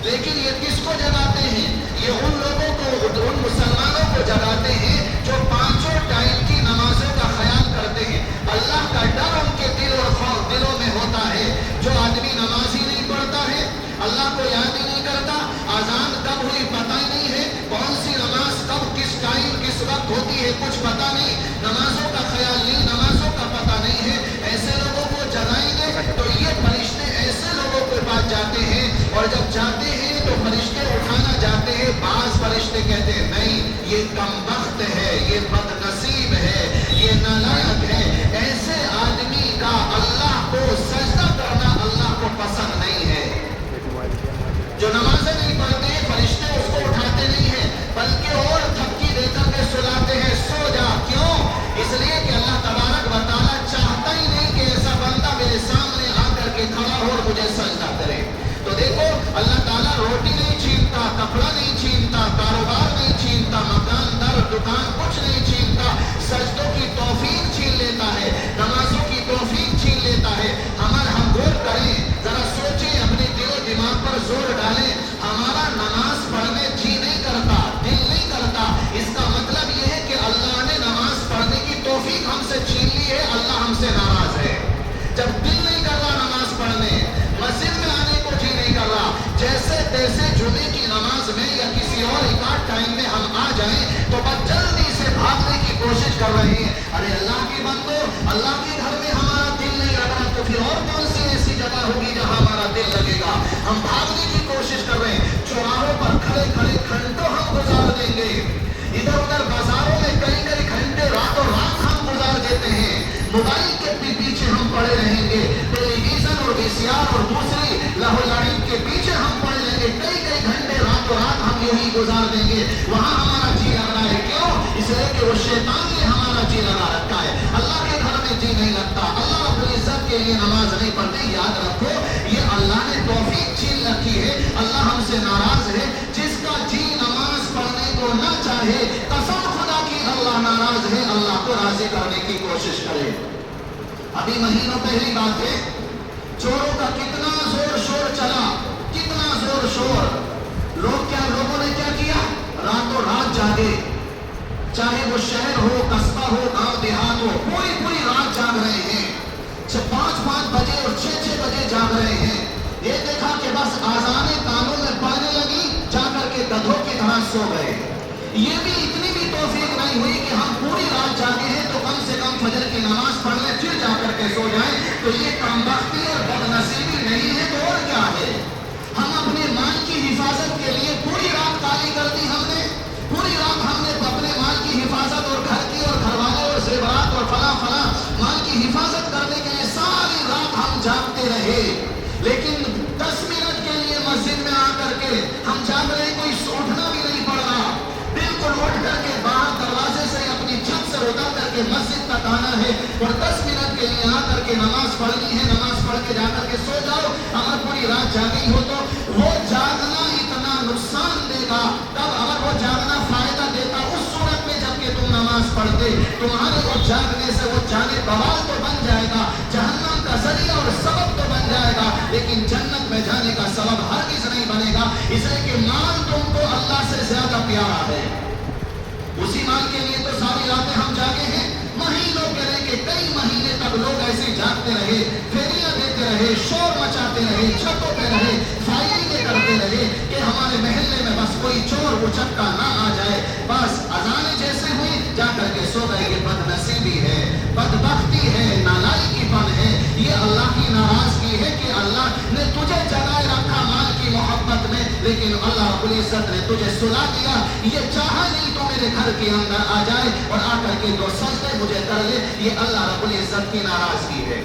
लेकिन ये किसको जगाते हैं, ये उन लोगों को, उन मुसलमानों को जगाते हैं जो पांचों टाइम की नमाजों का ख्याल करते हैं, अल्लाह का डर उनके दिल और खौफ दिलों में होता है। जो आदमी नमाज ही नहीं पढ़ता है, अल्लाह को याद ही नहीं करता, आजान कब हुई पता ही नहीं है, कौन सी नमाज कब किस टाइम किस वक्त होती है कुछ पता नहीं, नमाजों का ख्याल नहीं, नमाजों का पता नहीं है, ऐसे लोगों को जगाएंगे तो ये फरिश्ते ऐसे लोगों के पास जाते हैं, और जब जाते हैं तो फरिश्ते उठाना जाते हैं, बाज फरिश्ते कहते हैं नहीं, ये कमबख्त है, ये बदनसीब है, ये नालायक है, ऐसे आदमी का अल्लाह को सजदा करना अल्लाह को पसंद नहीं है। जो नमाजें नहीं पढ़ते हैं फरिश्ते उसको उठाते नहीं है, बल्कि और थपकी देकर के सुलाते हैं, सो जा। क्यों? इसलिए कि अल्लाह तबारक व तआला चाहता ही नहीं कि ऐसा बंदा मेरे सामने आकर के खड़ा हो और मुझे सजदा करे। तो देखो, अल्लाह ताला रोटी नहीं छीनता, कपड़ा नहीं छीनता, कारोबार नहीं छीनता, मकान दर दुकान कुछ नहीं छीनता, सजदों की तौफीक छीन लेता है, नमाजों की तौफीक छीन लेता है। हम गौर करें, जरा सोचें, अपने दिलो दिमाग पर जोर डालें, हमारा नमाज पढ़ने जी नहीं करता, दिल नहीं करता, इसका मतलब यह है कि अल्लाह ने नमाज पढ़ने की तौफीक हमसे छीन ली है, अल्लाह हमसे नाराज है। जब दिल नहीं कर रहा नमाज पढ़ने, मस्जिद में आने को जी नहीं कर रहा, जैसे तैसे जुमे की नमाज में या किसी और एकाध टाइम में हम आ जाएं तो बस जल्दी से भागने की कोशिश कर रहे हैं। अरे अल्लाह के बंदो, अल्लाह के घर में हमारा दिल नहीं लग रहा तो फिर और कौन सी ऐसी जगह होगी जहां हमारा दिल लगेगा। हम भागने की कोशिश कर रहे हैं, चौराहों पर खड़े खड़े घंटों हम गुजार देंगे, इधर उधर बाजारों में कई कई घंटे रातों रात हम وہاں ہمارا جی لگ رہا ہے. کیوں؟ اس لیے کہ وہ شیطان نے ہمارا جی لگا رکھا ہے. اللہ کے گھر میں جی نہیں لگتا. اللہ رب العزت کے لیے نماز نہیں پڑھتے. یاد رکھو یہ اللہ نے توفیق چھین رکھی ہے. اللہ ہم سے ناراض ہے. جس کا جی نماز پڑھنے کو نہ چاہے، قسم خدا کی اللہ ناراض ہے. اللہ کو راضی کرنے کی کوشش کرے. ابھی مہینوں پہلی بات ہے، چوروں کا کتنا زور شور چلا، کتنا زور شور. لوگوں نے کیا کیا؟ راتوں رات جاگے. چاہے وہ شہر ہو، قصبہ ہو، گاؤں دیہات ہو، پوری رات جاگ رہے ہیں. 5 بجے اور 6 بجے جاگ رہے ہیں. یہ دیکھا کہ بس آذان کانوں میں پڑنے لگی، جا کر کے گدھوں کی طرح سو گئے. یہ بھی اتنی بھی توفیق نہیں ہوئی کہ ہم پوری رات جاگے ہیں تو کم سے کم فجر کی نماز پڑھ لیں پھر جا کر کے سو جائیں. تو یہ کمبختی اور بدنصیبی نہیں ہے تو اور کیا ہے؟ ہم اپنے مال کی حفاظت کے لیے پوری رات کالی کر دی. پوری رات ہم نے اپنے مال کی حفاظت اور گھر کی اور گھر والے اور زیورات اور فلاں مال کی حفاظت کرنے کے لیے ساری رات ہم جاگتے رہے. لیکن 10 منٹ کے لیے مسجد میں آ کر کے ہم جاگ رہے، کوئی اٹھنا بھی نہیں پڑ رہا. بالکل اٹھ کر کے باہر دروازے سے اپنی چھت سے اتر کر کے مسجد تک آنا ہے اور 10 منٹ کے لیے آ کر کے نماز پڑھنی ہے. نماز پڑھ کے جا کر کے سو جاؤ. اگر پوری رات جاگی ہو تو وہ جاگنا اتنا نقصان دے گا. تب اگر وہ جاگنا فائدہ دیتا اس صورت میں جب کہ تم نماز پڑھتے، تمہارے وہ جاگنے سے وہ جانے بوال تو بن جائے گا، جہنم کا ذریعہ اور سبب تو بن جائے گا، لیکن جنت میں جانے کا سبب ہرگز نہیں بنے گا. اس لیے کہ مال تم کو اللہ سے زیادہ پیارا ہے. اسی مال کے لیے تو ساری راتیں ہم جاگے ہیں. مہینوں کے لے کے کئی مہینے تک لوگ ایسے جاگتے رہے، پھیریاں دیتے رہے، شور مچاتے رہے، چھتوں پہ رہے، فائرنگیں کرتے رہے کہ ہمارے محلے میں بس کوئی چور اچکا نہ آ جائے. بس اذانیں جیسے ہوئی جا کر کے سو گئے. یہ بدنصیبی ہے، بدبختی ہے، نالائکی پن ہے. یہ اللہ کی ناراضگی ہے کہ اللہ نے تجھے جگائے رکھا مال کی محبت میں، لیکن اللہ رب العزت نے تجھے سلا دیا. یہ چاہا نہیں تو میرے گھر کے اندر آ جائے اور آ کر کے جو سجدے مجھے کر لے. یہ اللہ رب العزت کی ناراضگی ہے.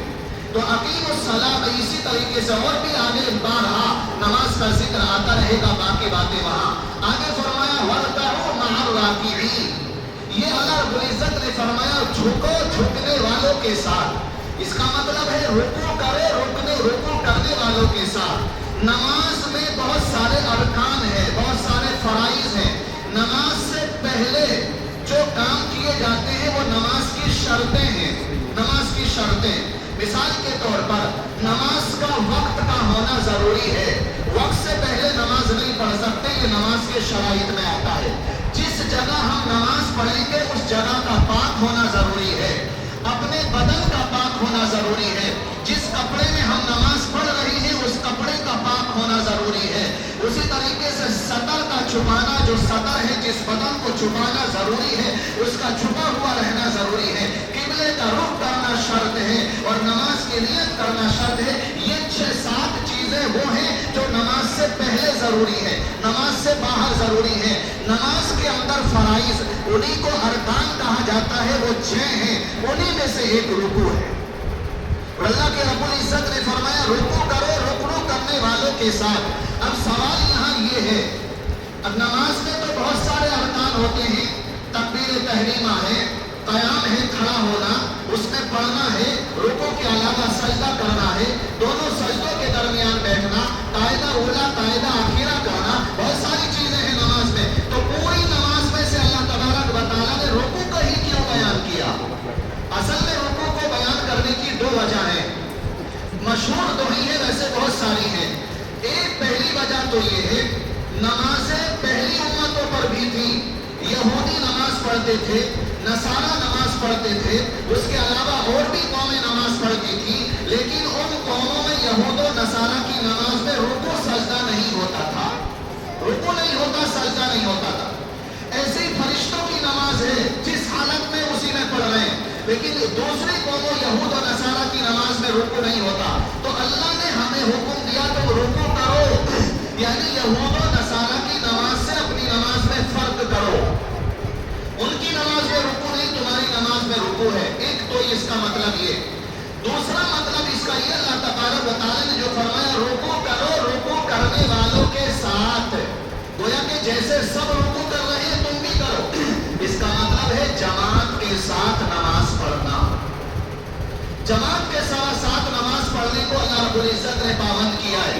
تو اقیم الصلاۃ اسی طریقے سے اور بھی آگے بارہا نماز کا ذکر آتا رہے گا. باقی باتیں وہاں آگے فرمایا وَارْكَعُوا مَعَ الرَّاكِعِينَ. یہ اللہ رب العزت نے فرمایا جھکو جھکنے والوں کے ساتھ. اس کا مطلب ہے رکوع کرو رکوع کرنے والوں کے ساتھ. نماز میں بہت سارے ارکان ہیں، بہت سارے فرائض ہیں. نماز سے پہلے جو کام کیے جاتے ہیں وہ نماز کی شرطیں ہیں. نماز کی شرطیں مثال کے طور پر نماز کا وقت کا ہونا ضروری ہے. وقت سے پہلے نماز نہیں پڑھ سکتے، یہ نماز کے شرائط میں آتا ہے. جس جگہ ہم نماز پڑھیں گے اس جگہ کا پاک ہونا ضروری ہے. اپنے بدن کا پاک ہونا ضروری ہے. جس کپڑے میں ہم نماز پڑھ رہے ہیں اس کپڑے کا پاک ہونا ضروری ہے. اسی طریقے سے سطر کا چھپانا، جو سطر ہے جس بدن کو چھپانا ضروری ہے اس کا چھپا ہوا رہنا ضروری ہے. قبلے کا رخ کرنا شرط ہے اور نماز کی نیت کرنا شرط ہے. یہ 6-7 چیزیں وہ ہیں جو نماز سے پہلے ضروری ہے، نماز سے باہر ضروری ہے. نماز کے اندر فرائض انہی کو ارکان کہا جاتا ہے، وہ 6 ہیں. انہی میں سے ایک رکوع ہے. اور اللہ کے رب العزت نے فرمایا رکوع کرو رکوع کرنے والوں کے ساتھ. اب سوال یہاں یہ ہے، اب نماز میں تو بہت سارے ارکان ہوتے ہیں. تکبیر تحریمہ ہے، قیام ہے کھڑا ہونا، اس میں پڑھنا ہے، رکوع کے علاوہ سجدہ کرنا ہے، دونوں سجدوں کے درمیان بیٹھنا، قاعدہ اولا قاعدہ آخرہ کرنا، بہت ساری چیزیں ہیں نماز میں. تو پوری نماز میں سے اللہ تبارک و تعالیٰ نے رکوع کو ہی کیوں بیان کیا؟ اصل میں رکوع کو بیان کرنے کی 2 وجہ ہیں. مشہور تو ہی ہے، ویسے بہت ساری ہیں. ایک پہلی وجہ تو یہ ہے نمازیں پہلی امتوں پر بھی تھی. یہودی نماز پڑھتے تھے، نصارہ نماز پڑھتے تھے، اس کے علاوہ اور بھی قومیں نماز پڑھتی تھی. لیکن ان قوموں میں یہود و نصارہ کی نماز میں رکوع سجدہ نہیں ہوتا تھا. رکوع نہیں ہوتا، سجدہ نہیں ہوتا تھا. ایسی فرشتوں کی نماز ہے جس حالت میں اسی میں پڑھ رہے ہیں، لیکن دوسری قوموں یہود و نصارہ کی نماز میں رکوع نہیں ہوتا. تو اللہ نے ہمیں حکم دیا تم رکوع کرو، یعنی یہود و نصارہ کی نماز سے اپنی نماز میں فرق کرو. ان کی نماز میں رکوع نہیں، تمہاری نماز میں رکوع ہے. ایک تو اس کا مطلب یہ. دوسرا مطلب اس کا یہ اللہ تبارک و تعالیٰ نے جو فرمایا رکوع کرو رکوع کرنے والوں کے ساتھ، گویا کہ جیسے سب رکوع کر رہے ہیں जमात के साथ नमाज पढ़ना। जमात के साथ नमाज पढ़ने को अल्लाह रब्बुल इज्जत ने पाबंद किया है।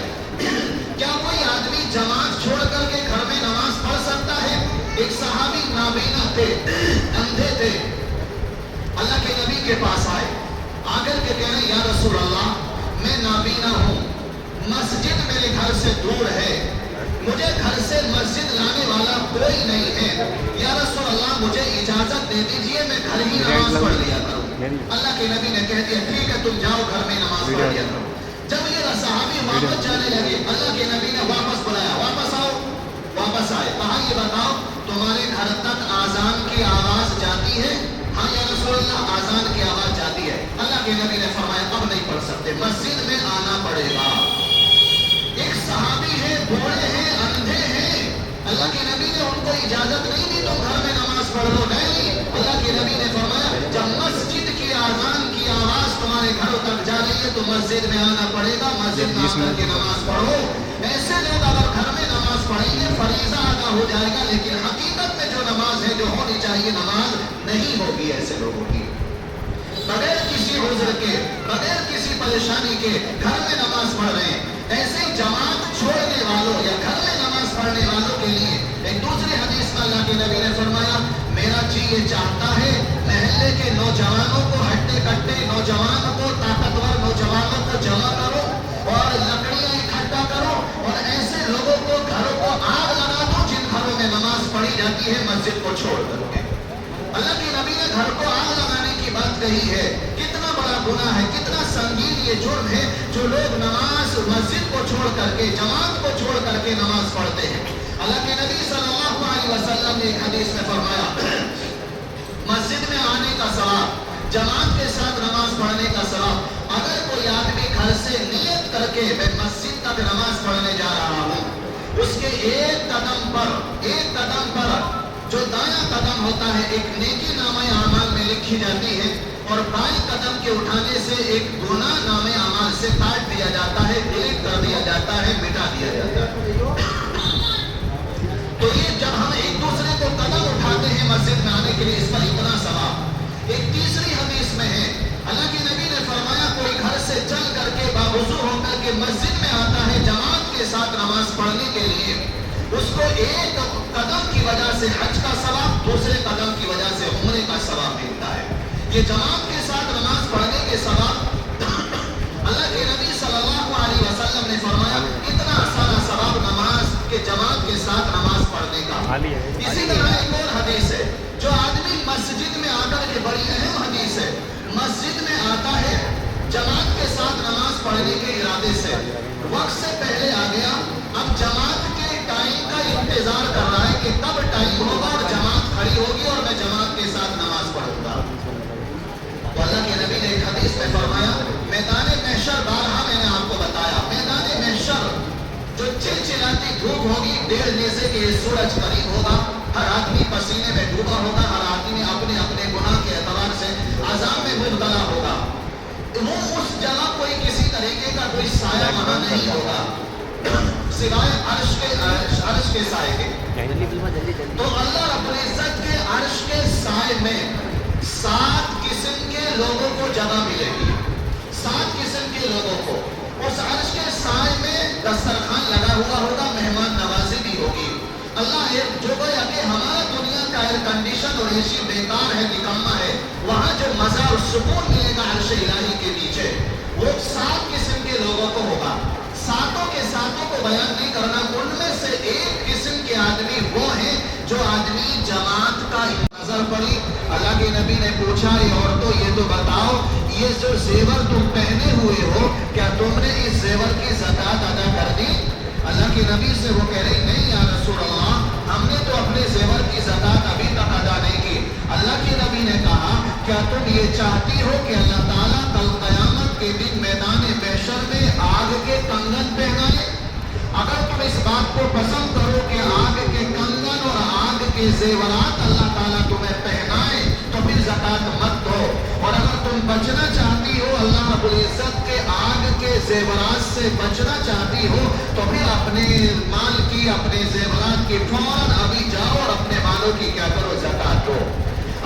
क्या कोई आदमी जमात छोड़ करके घर में नमाज पढ़ सकता है? एक सहाबी नाबीना थे, अंधे थे, अल्लाह के नबी के पास आए, आकर के कह रहे या रसूल अल्लाह, मैं नाबीना हूँ, मस्जिद मेरे घर से दूर है, मुझे घर से मस्जिद लाने वाला कोई नहीं है, या रसूल अल्लाह मुझे इजाजत दे दीजिए, मैं घर ही नमाज पढ़ लिया करूँ। अल्लाह के नबी ने कह दिया ठीक है, तुम जाओ घर में नमाज पढ़ लिया करो। जब ये सहाबी वापस जाने लगे, अल्लाह के नबी ने वापस बुलाया, वापस आओ। वापस आए, कहा ये बताओ तुम्हारे घर तक आजान की आवाज जाती है? हाँ या रसूल अल्लाह आजान की आवाज जाती है। अल्लाह के नबी ने फरमाया अब नहीं पढ़ सकते, मस्जिद में आना पड़ेगा। एक सहाबी है, बूढ़े हैं, अंधे हैं, अल्लाह के नबी ने उनको इजाजत नहीं दी तुम घर में नमाज पढ़ लो, नहीं। अल्लाह के नबी ने फरमाया जब मस्जिद की आजान की आवाज तुम्हारे घरों तक जा रही है तो मस्जिद में आना पड़ेगा, मस्जिद में आकर के नमाज पढ़ो। ऐसे लोग अगर घर में नमाज पढ़ेंगे फरीजा अदा हो जाएगा, लेकिन हकीकत में जो नमाज है, जो होनी चाहिए नमाज नहीं होगी ऐसे लोगों की। बगैर किसी उज़्र के, बगैर किसी परेशानी के घर में नमाज पढ़ रहे हैं। ऐसे जमात छोड़ने वालों या घर में नमाज पढ़ने वालों के लिए एक दूसरी हदीस में अल्लाह के नबी ने फरमाया मेरा जी ये चाहता है महल्ले के नौजवानों को, हट्टे कट्टे नौजवानों को, ताकतवर नौजवानों को जमा करो और लकड़ियां इकट्ठा करो और ऐसे लोगों को घरों को आग लगा दो जिन घरों में नमाज पढ़ी जाती है मस्जिद को छोड़ करके। अल्लाह के नबी ने घर को आग लगाने की बात कही है। कितना बड़ा गुनाह है, कितना संगीन ये जुर्म है जो लोग नमाज मस्जिद को छोड़ करके, जमात को छोड़ करके नमाज पढ़ते हैं। अल्लाह के नबी सल्लल्लाहु अलैहि वसल्लम ने एक हदीस में फरमाया मस्जिद में आने का सवाब, जमात के साथ नमाज पढ़ने का सवाब, अगर कोई आदमी घर से नियत करके मैं मस्जिद तक नमाज पढ़ने जा रहा हूँ, उसके एक कदम पर जो दायां कदम होता है एक नेकी नामे आमाल में लिखी जाती है और बाएं कदम के उठाने से एक गुनाह नामे आमाल से काट दिया जाता है, डिलीट कर दिया जाता है, मिटा दिया जाता है। तो ये जब हम एक दूसरे को कदम उठाते हैं मस्जिद में आने के लिए, इस पर इतना सवाब। एक तीसरी हदीस में है अल्लाह के नबी ने फरमाया कोई घर से चल करके बावजूद होकर के मस्जिद में आता है जमात के साथ नमाज पढ़ने के लिए, उसको एक कदम की वजह से हज का सवाब, दूसरे कदम की वजह से उम्रे का सवाब मिलता है। ये जमात के साथ नमाज पढ़ने के सवाब अल्लाह के नबी सल्लल्लाहु अलैहि वसल्लम ने फरमाया इतना सारा सवाब नमाज के जमात के साथ नमाज पढ़ने का। इसी तरह एक और हदीस है जो आदमी मस्जिद में आकर के, बड़ी अहम हदीस है, मस्जिद में आता है जमात के साथ नमाज पढ़ने के इरादे से, वक्त से पहले आ गया, अब जमात के टाइम का इंतजार कर रहा है कि कब टाइम होगा और जमात खड़ी होगी और मैं जमात के साथ नमाज पढ़ूंगा। तो अल्लाह के नबी ने एक हदीस में फरमाया मैदान महशर, बारहा मैंने आपको बताया, मैदान महशर जो चिलचिलाती धूप होगी, 1.5 नेज़े के सूरज करीब होगा, हर आदमी पसीने में डूबा होगा, हर आदमी अपने अपने गुनाह के एतबार से अज़ाब में मुब्तला होगा। वो उस जगह कोई किसी तरीके का कोई साया वहां नहीं होगा सिवाय अर्श के साए के। तो अल्लाह रब्बुल इज्जत के अर्श के साए में 7 किस्म के लोगों को जगह मिलेगी, 7 किस्म के लोगों को। उस अर्श के साए में दस्तरखान लगा हुआ होगा, मेहमान नवाजी भी होगी। अल्लाह जो कोई अभी हमारा दुनिया का एयर कंडीशन और एसी बेकार है, निकम्मा है, वहाँ जो मजा और सुकून मिलेगा अर्श इलाही के नीचे, वो 7 किस्म के लोगों को होगा। सातों के सातों को बयान नहीं करना, उनमें से एक किस्म के आदमी वो हैं जो आदमी जमात का नजर पड़ी। अल्लाह के नबी ने पूछा ये औरतों ये तो बताओ ये जो जेवर तुम पहने हुए हो क्या तुमने इस जेवर की ज़कात अदा कर दी? अल्लाह के नबी से वो कह रही नहीं या रसूल अल्लाह, हमने तो अपने जेवर की ज़कात अभी तक अदा नहीं की। अल्लाह के नबी ने कहा क्या तुम ये चाहती हो कि अल्लाह ताला कल क़यामत के दिन मैदान महशर में आग के कंगन पहनाए? अगर तुम इस बात को पसंद करो कि आग के कंगन और आग के जेवरात अल्लाह ताला तुम्हें पहनाए तो फिर ज़कात मत दो। और अगर तुम बचना चाहती हो, अल्लाह रब्बुल इज्जत के आग के जेवरात से बचना चाहती हो, तो फिर अपने माल की, अपने जेवरात की फौरन अभी जाओ और अपने मालों की क्या करो ज़कात दो।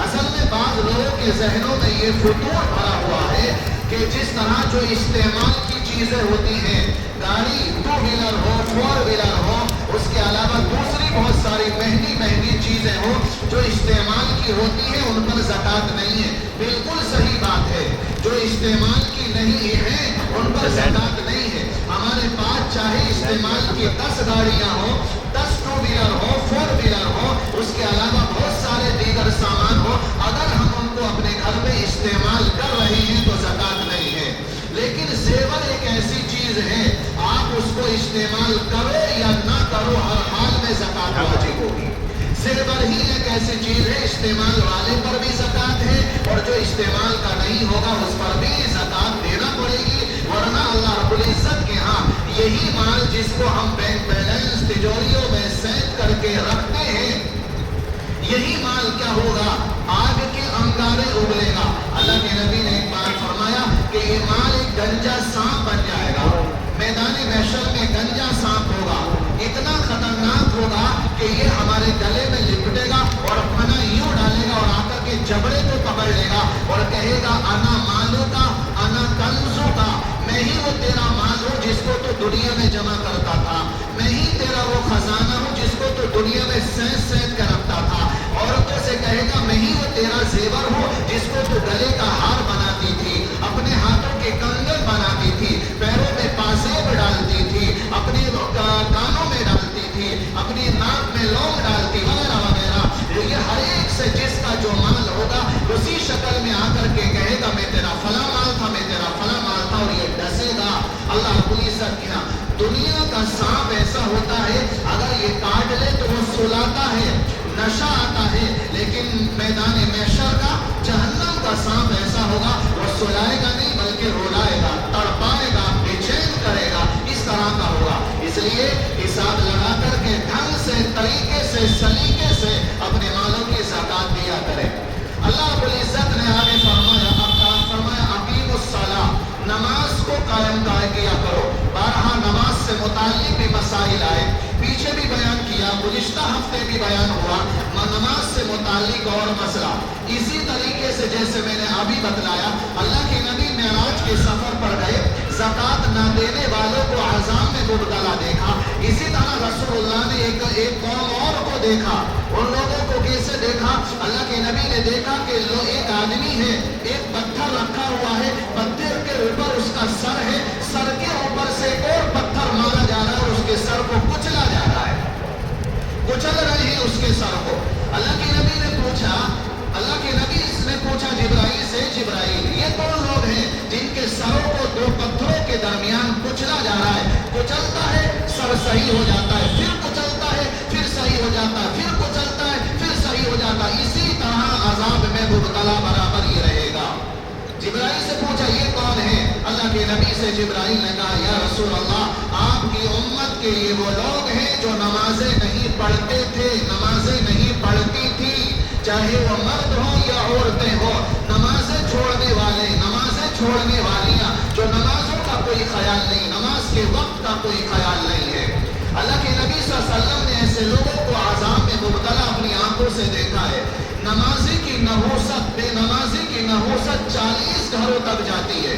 اصل میں بعض لوگوں کے ذہنوں میں یہ فطور بھرا ہوا ہے کہ جس طرح جو استعمال کی چیزیں ہوتی ہیں، گاڑی 2 ویلر ہو 4 ویلر ہو، اس کے علاوہ دوسری بہت ساری مہنگی چیزیں ہوں جو استعمال کی ہوتی ہیں، ان پر زکوٰۃ نہیں ہے۔ بالکل صحیح بات ہے، جو استعمال کی نہیں ہے ان پر زکوٰۃ نہیں ہے۔ ہمارے پاس چاہے استعمال کی 10 گاڑیاں ہوں، 10 2 ویلر ہو 4 ویلر ہو، اس کے علاوہ بہت سارے دیگر سامان ہو، اگر ہم ان کو اپنے گھر میں استعمال کر رہے ہیں تو زکوٰۃ نہیں ہے۔ لیکن زیور ایک ایسی چیز ہے، آپ اس کو استعمال کرو یا نہ کرو، ہر حال میں زکوٰۃ واجب ہوگی۔ زیور ہی ایک ایسی چیز ہے، استعمال والے پر بھی زکوٰۃ ہے اور جو استعمال کا نہیں ہوگا اس پر بھی زکوٰۃ دینا پڑے گی، ورنہ اللہ رب العزت کے ہاں یہی مال جس کو ہم بینک بیلنس تجوریوں میں سینک کر کے رکھتے ہیں، یہی مال کیا ہوگا؟ آگ کے انگارے اگلے گا۔ اللہ کے نبی نے ایک بات فرمایا کہ یہ مال ایک گنجا سانپ بن جائے گا، میدان محشر میں گنجا سانپ ہوگا، اتنا خطرناک ہوگا کہ یہ ہمارے گلے میں لپٹے گا اور پھنا یوں ڈالے گا اور آ کر کے جبڑے کو پکڑ لے گا اور کہے گا انا مالو کا انا کنزو کا، میں ہی وہ تیرا مال ہوں جس کو تو دنیا میں جمع کرتا تھا، میں ہی تیرا وہ خزانہ ہوں جس کو تو دنیا میں سینک کر رکھتا تھا۔ عورتوں سے کہے گا میں ہی وہ تیرا زیور ہوں جس کو تو گلے کا ہار بناتی تھی، اپنے ہاتھوں کے کنگن بناتی تھی، پیروں میں پاسیب ڈالتی تھی، اپنے کانوں میں ڈالتی تھی، اپنی ناک میں لونگ ڈالتی وغیرہ وغیرہ۔ یہ ہر ایک سے جس کا جو مال ہوگا اسی شکل میں آ کر کے کہے گا میں تیرا فلاں مال تھا، میں تیرا فلاں مال تھا، اور یہ ڈسے گا۔ اللہ رب العزت کے ہاں دنیا کا سانپ ایسا ہوتا ہے، اگر یہ کاٹ لے تو وہ سلاتا ہے، نشہ آتا ہے، لیکن میدان محشر کا جہنم کا سانپ ایسا ہوگا وہ سلائے گا نہیں بلکہ رولائے گا، تڑپائے گا، بے چین کرے گا، اس طرح کا ہوگا۔ اس لیے حساب لگا کر کے ڈھنگ سے، طریقے سے، سلیقے سے اپنے مالوں کی زکوٰۃ دیا کرے۔ اللہ رب العزت نے آگے فرمایا اقیم الصلاۃ، نماز کو قائم کیا کرو۔ بارہا نماز سے متعلق بھی مسائل آئے، پیچھے بھی بیان کیا، گزشتہ ہفتے بھی بیان ہوا نماز سے متعلق اور مسئلہ۔ اسی طریقے سے جیسے میں نے ابھی بتلایا، اللہ کے نبی معراج کے سفر پر گئے، زکوٰۃ نہ دینے والوں کو عذاب میں مبتلا دیکھا۔ اسی طرح رسول اللہ نے ایک قوم اور کو دیکھا، ان لوگوں کو کیسے دیکھا؟ اللہ کے نبی نے دیکھا کہ ایک آدمی ہے، ایک پتھر رکھا ہوا ہے، پتھر کے اوپر اس کا سر ہے، سر کے اوپر سے اور پتھر مارا جا رہا ہے اور اس کے سر کو کچلا جا رہا ہے، کچل رہے ہیں اس کے سر کو۔ اللہ کے نبی نے پوچھا، اللہ کے نبی نے پوچھا جبرائیل سے، جبرائیل یہ کون لوگ ہیں جن کے سروں کو 2 پتھروں کے درمیان کچلا جا رہا ہے؟ کچلتا ہے سر صحیح ہو جاتا ہے، پھر کچلتا ہے پھر صحیح ہو جاتا ہے، پھر کچلتا ہے پھر صحیح ہو جاتا ہے، اسی طرح عذاب میں مبتلا برابر ہی رہے گا۔ جبرائیل سے پوچھا یہ کون ہے؟ اللہ کے نبی سے جبرائیل نے کہا یا رسول اللہ آپ کی امت کے یہ وہ لوگ ہیں جو نمازیں نہیں پڑھتے تھے، نمازیں نہیں پڑھتی تھی، چاہے وہ مرد ہو یا عورتیں ہو، نمازیں چھوڑنے والے، نمازیں چھوڑنے والیاں، جو نمازوں کا کوئی خیال نہیں، نماز کے وقت کا کوئی خیال نہیں ہے۔ اللہ کے نبی صلی اللہ علیہ وسلم نے ایسے لوگوں کو عذاب میں مبتلا اپنی آنکھوں سے دیکھا ہے۔ نمازی کی نحوست، بے نمازی کی نحوست 40 گھروں تک جاتی ہے۔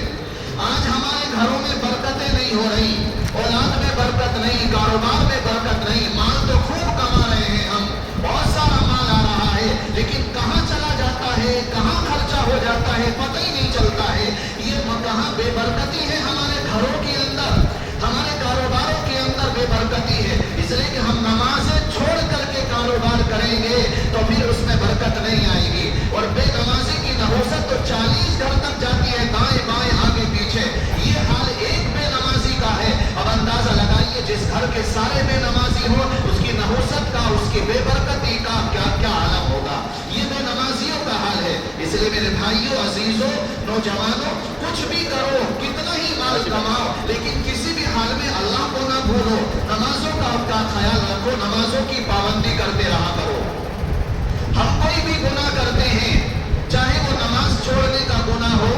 آج ہمارے گھروں میں برکتیں نہیں ہو رہی، اولاد میں برکت نہیں، کاروبار میں برکت نہیں، مال تو خوب کما رہے ہیں ہم، بہت سارا مال آ رہا ہے، لیکن کہاں چلا جاتا ہے، کہاں خرچہ ہو جاتا ہے، پتہ ہی نہیں چلتا ہے۔ یہ کہاں بے برکتی ہے؟ ہمارے گھروں کے اندر، ہمارے کاروباروں کے اندر بے برکتی ہے، اس لیے کہ ہم نمازیں چھوڑ کر کے کاروبار کریں گے تو پھر اس میں برکت نہیں آئے گی۔ اور بے نمازی کی نحوست تو 40 گھر تک جاتی ہے، دائیں بائیں آگے پیچھے۔ یہ حال ایک بے نمازی کا ہے، اب اندازہ لگائیے جس گھر کے سارے بے نمازی ہو، اس کی نحوست کا، اس کی بے برکتی کا کیا کیا عالم ہوگا۔ یہ بے نمازیوں کا حال ہے۔ اس لیے میرے بھائیوں، عزیزوں، نوجوانوں، کچھ بھی کرو، کتنا ہی مال کماؤ، لیکن کسی بھی حال میں اللہ کو نہ بھولو، نمازوں کا خیال رکھو، نمازوں کی پابندی کرتے رہا کرو۔ ہم کوئی بھی گناہ کرتے ہیں، چاہے وہ نماز چھوڑنے کا گناہ ہو،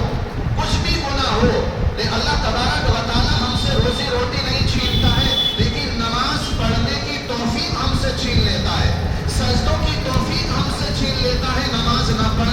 کچھ بھی گناہ ہو، اللہ تبارک و تعالیٰ ہم سے روزی روٹی نہیں چھینتا ہے، لیکن نماز پڑھنے کی توفیق ہم سے چھین لیتا ہے، سجدوں کی توفیق ہم سے چھین لیتا ہے، نماز نہ پڑھ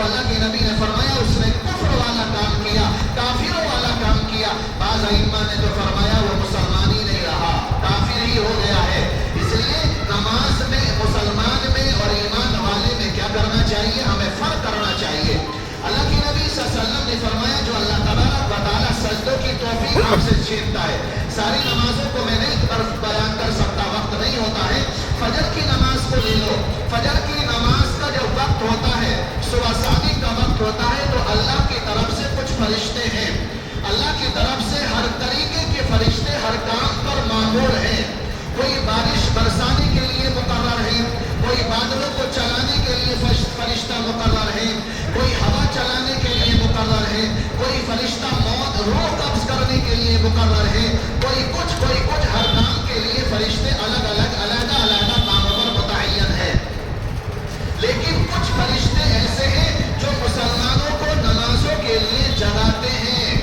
تو اللہ کے نبی نے فرمایا اس نے کفر والا کام کیا، کافروں والا کام کیا۔ بعض ائمہ نے تو فرمایا وہ مسلمان ہی نہیں رہا، کافر ہی ہو گیا ہے۔ اس لیے نماز میں مسلمان میں اور ایمان والے میں کیا کرنا چاہیے؟ ہمیں فرق کرنا چاہیے۔ اللہ کے نبی صلی اللہ علیہ وسلم نے فرمایا جو اللہ تبارک و تعالیٰ سجدوں کی توفیق آپ سے چھینتا ہے۔ ساری نمازوں کو میں نہیں بیان کر سکتا، وقت نہیں ہوتا ہے۔ فجر کی نماز کو لے لو، فجر کی نماز کا جو وقت ہوتا ہے، صبح صادق کا وقت ہوتا ہے، تو اللہ کی طرف سے کچھ فرشتے ہیں، اللہ کی طرف سے ہر طریقے کے فرشتے ہر کام پر مامور ہیں۔ کوئی بارش برسانے کے لیے مقرر ہے، کوئی بادلوں کو چلانے کے لیے فرشتہ مقرر ہے، کوئی ہوا چلانے کے لیے مقرر ہے، کوئی فرشتہ موت روح قبض کرنے کے لیے مقرر ہے، کوئی کچھ ہر کام کے لیے فرشتے الگ الگ علیحدہ کاموں پر متعین ہے۔ لیکن کچھ فرشتے ایسے ہیں جو مسلمانوں کو نمازوں کے لیے جگاتے ہیں،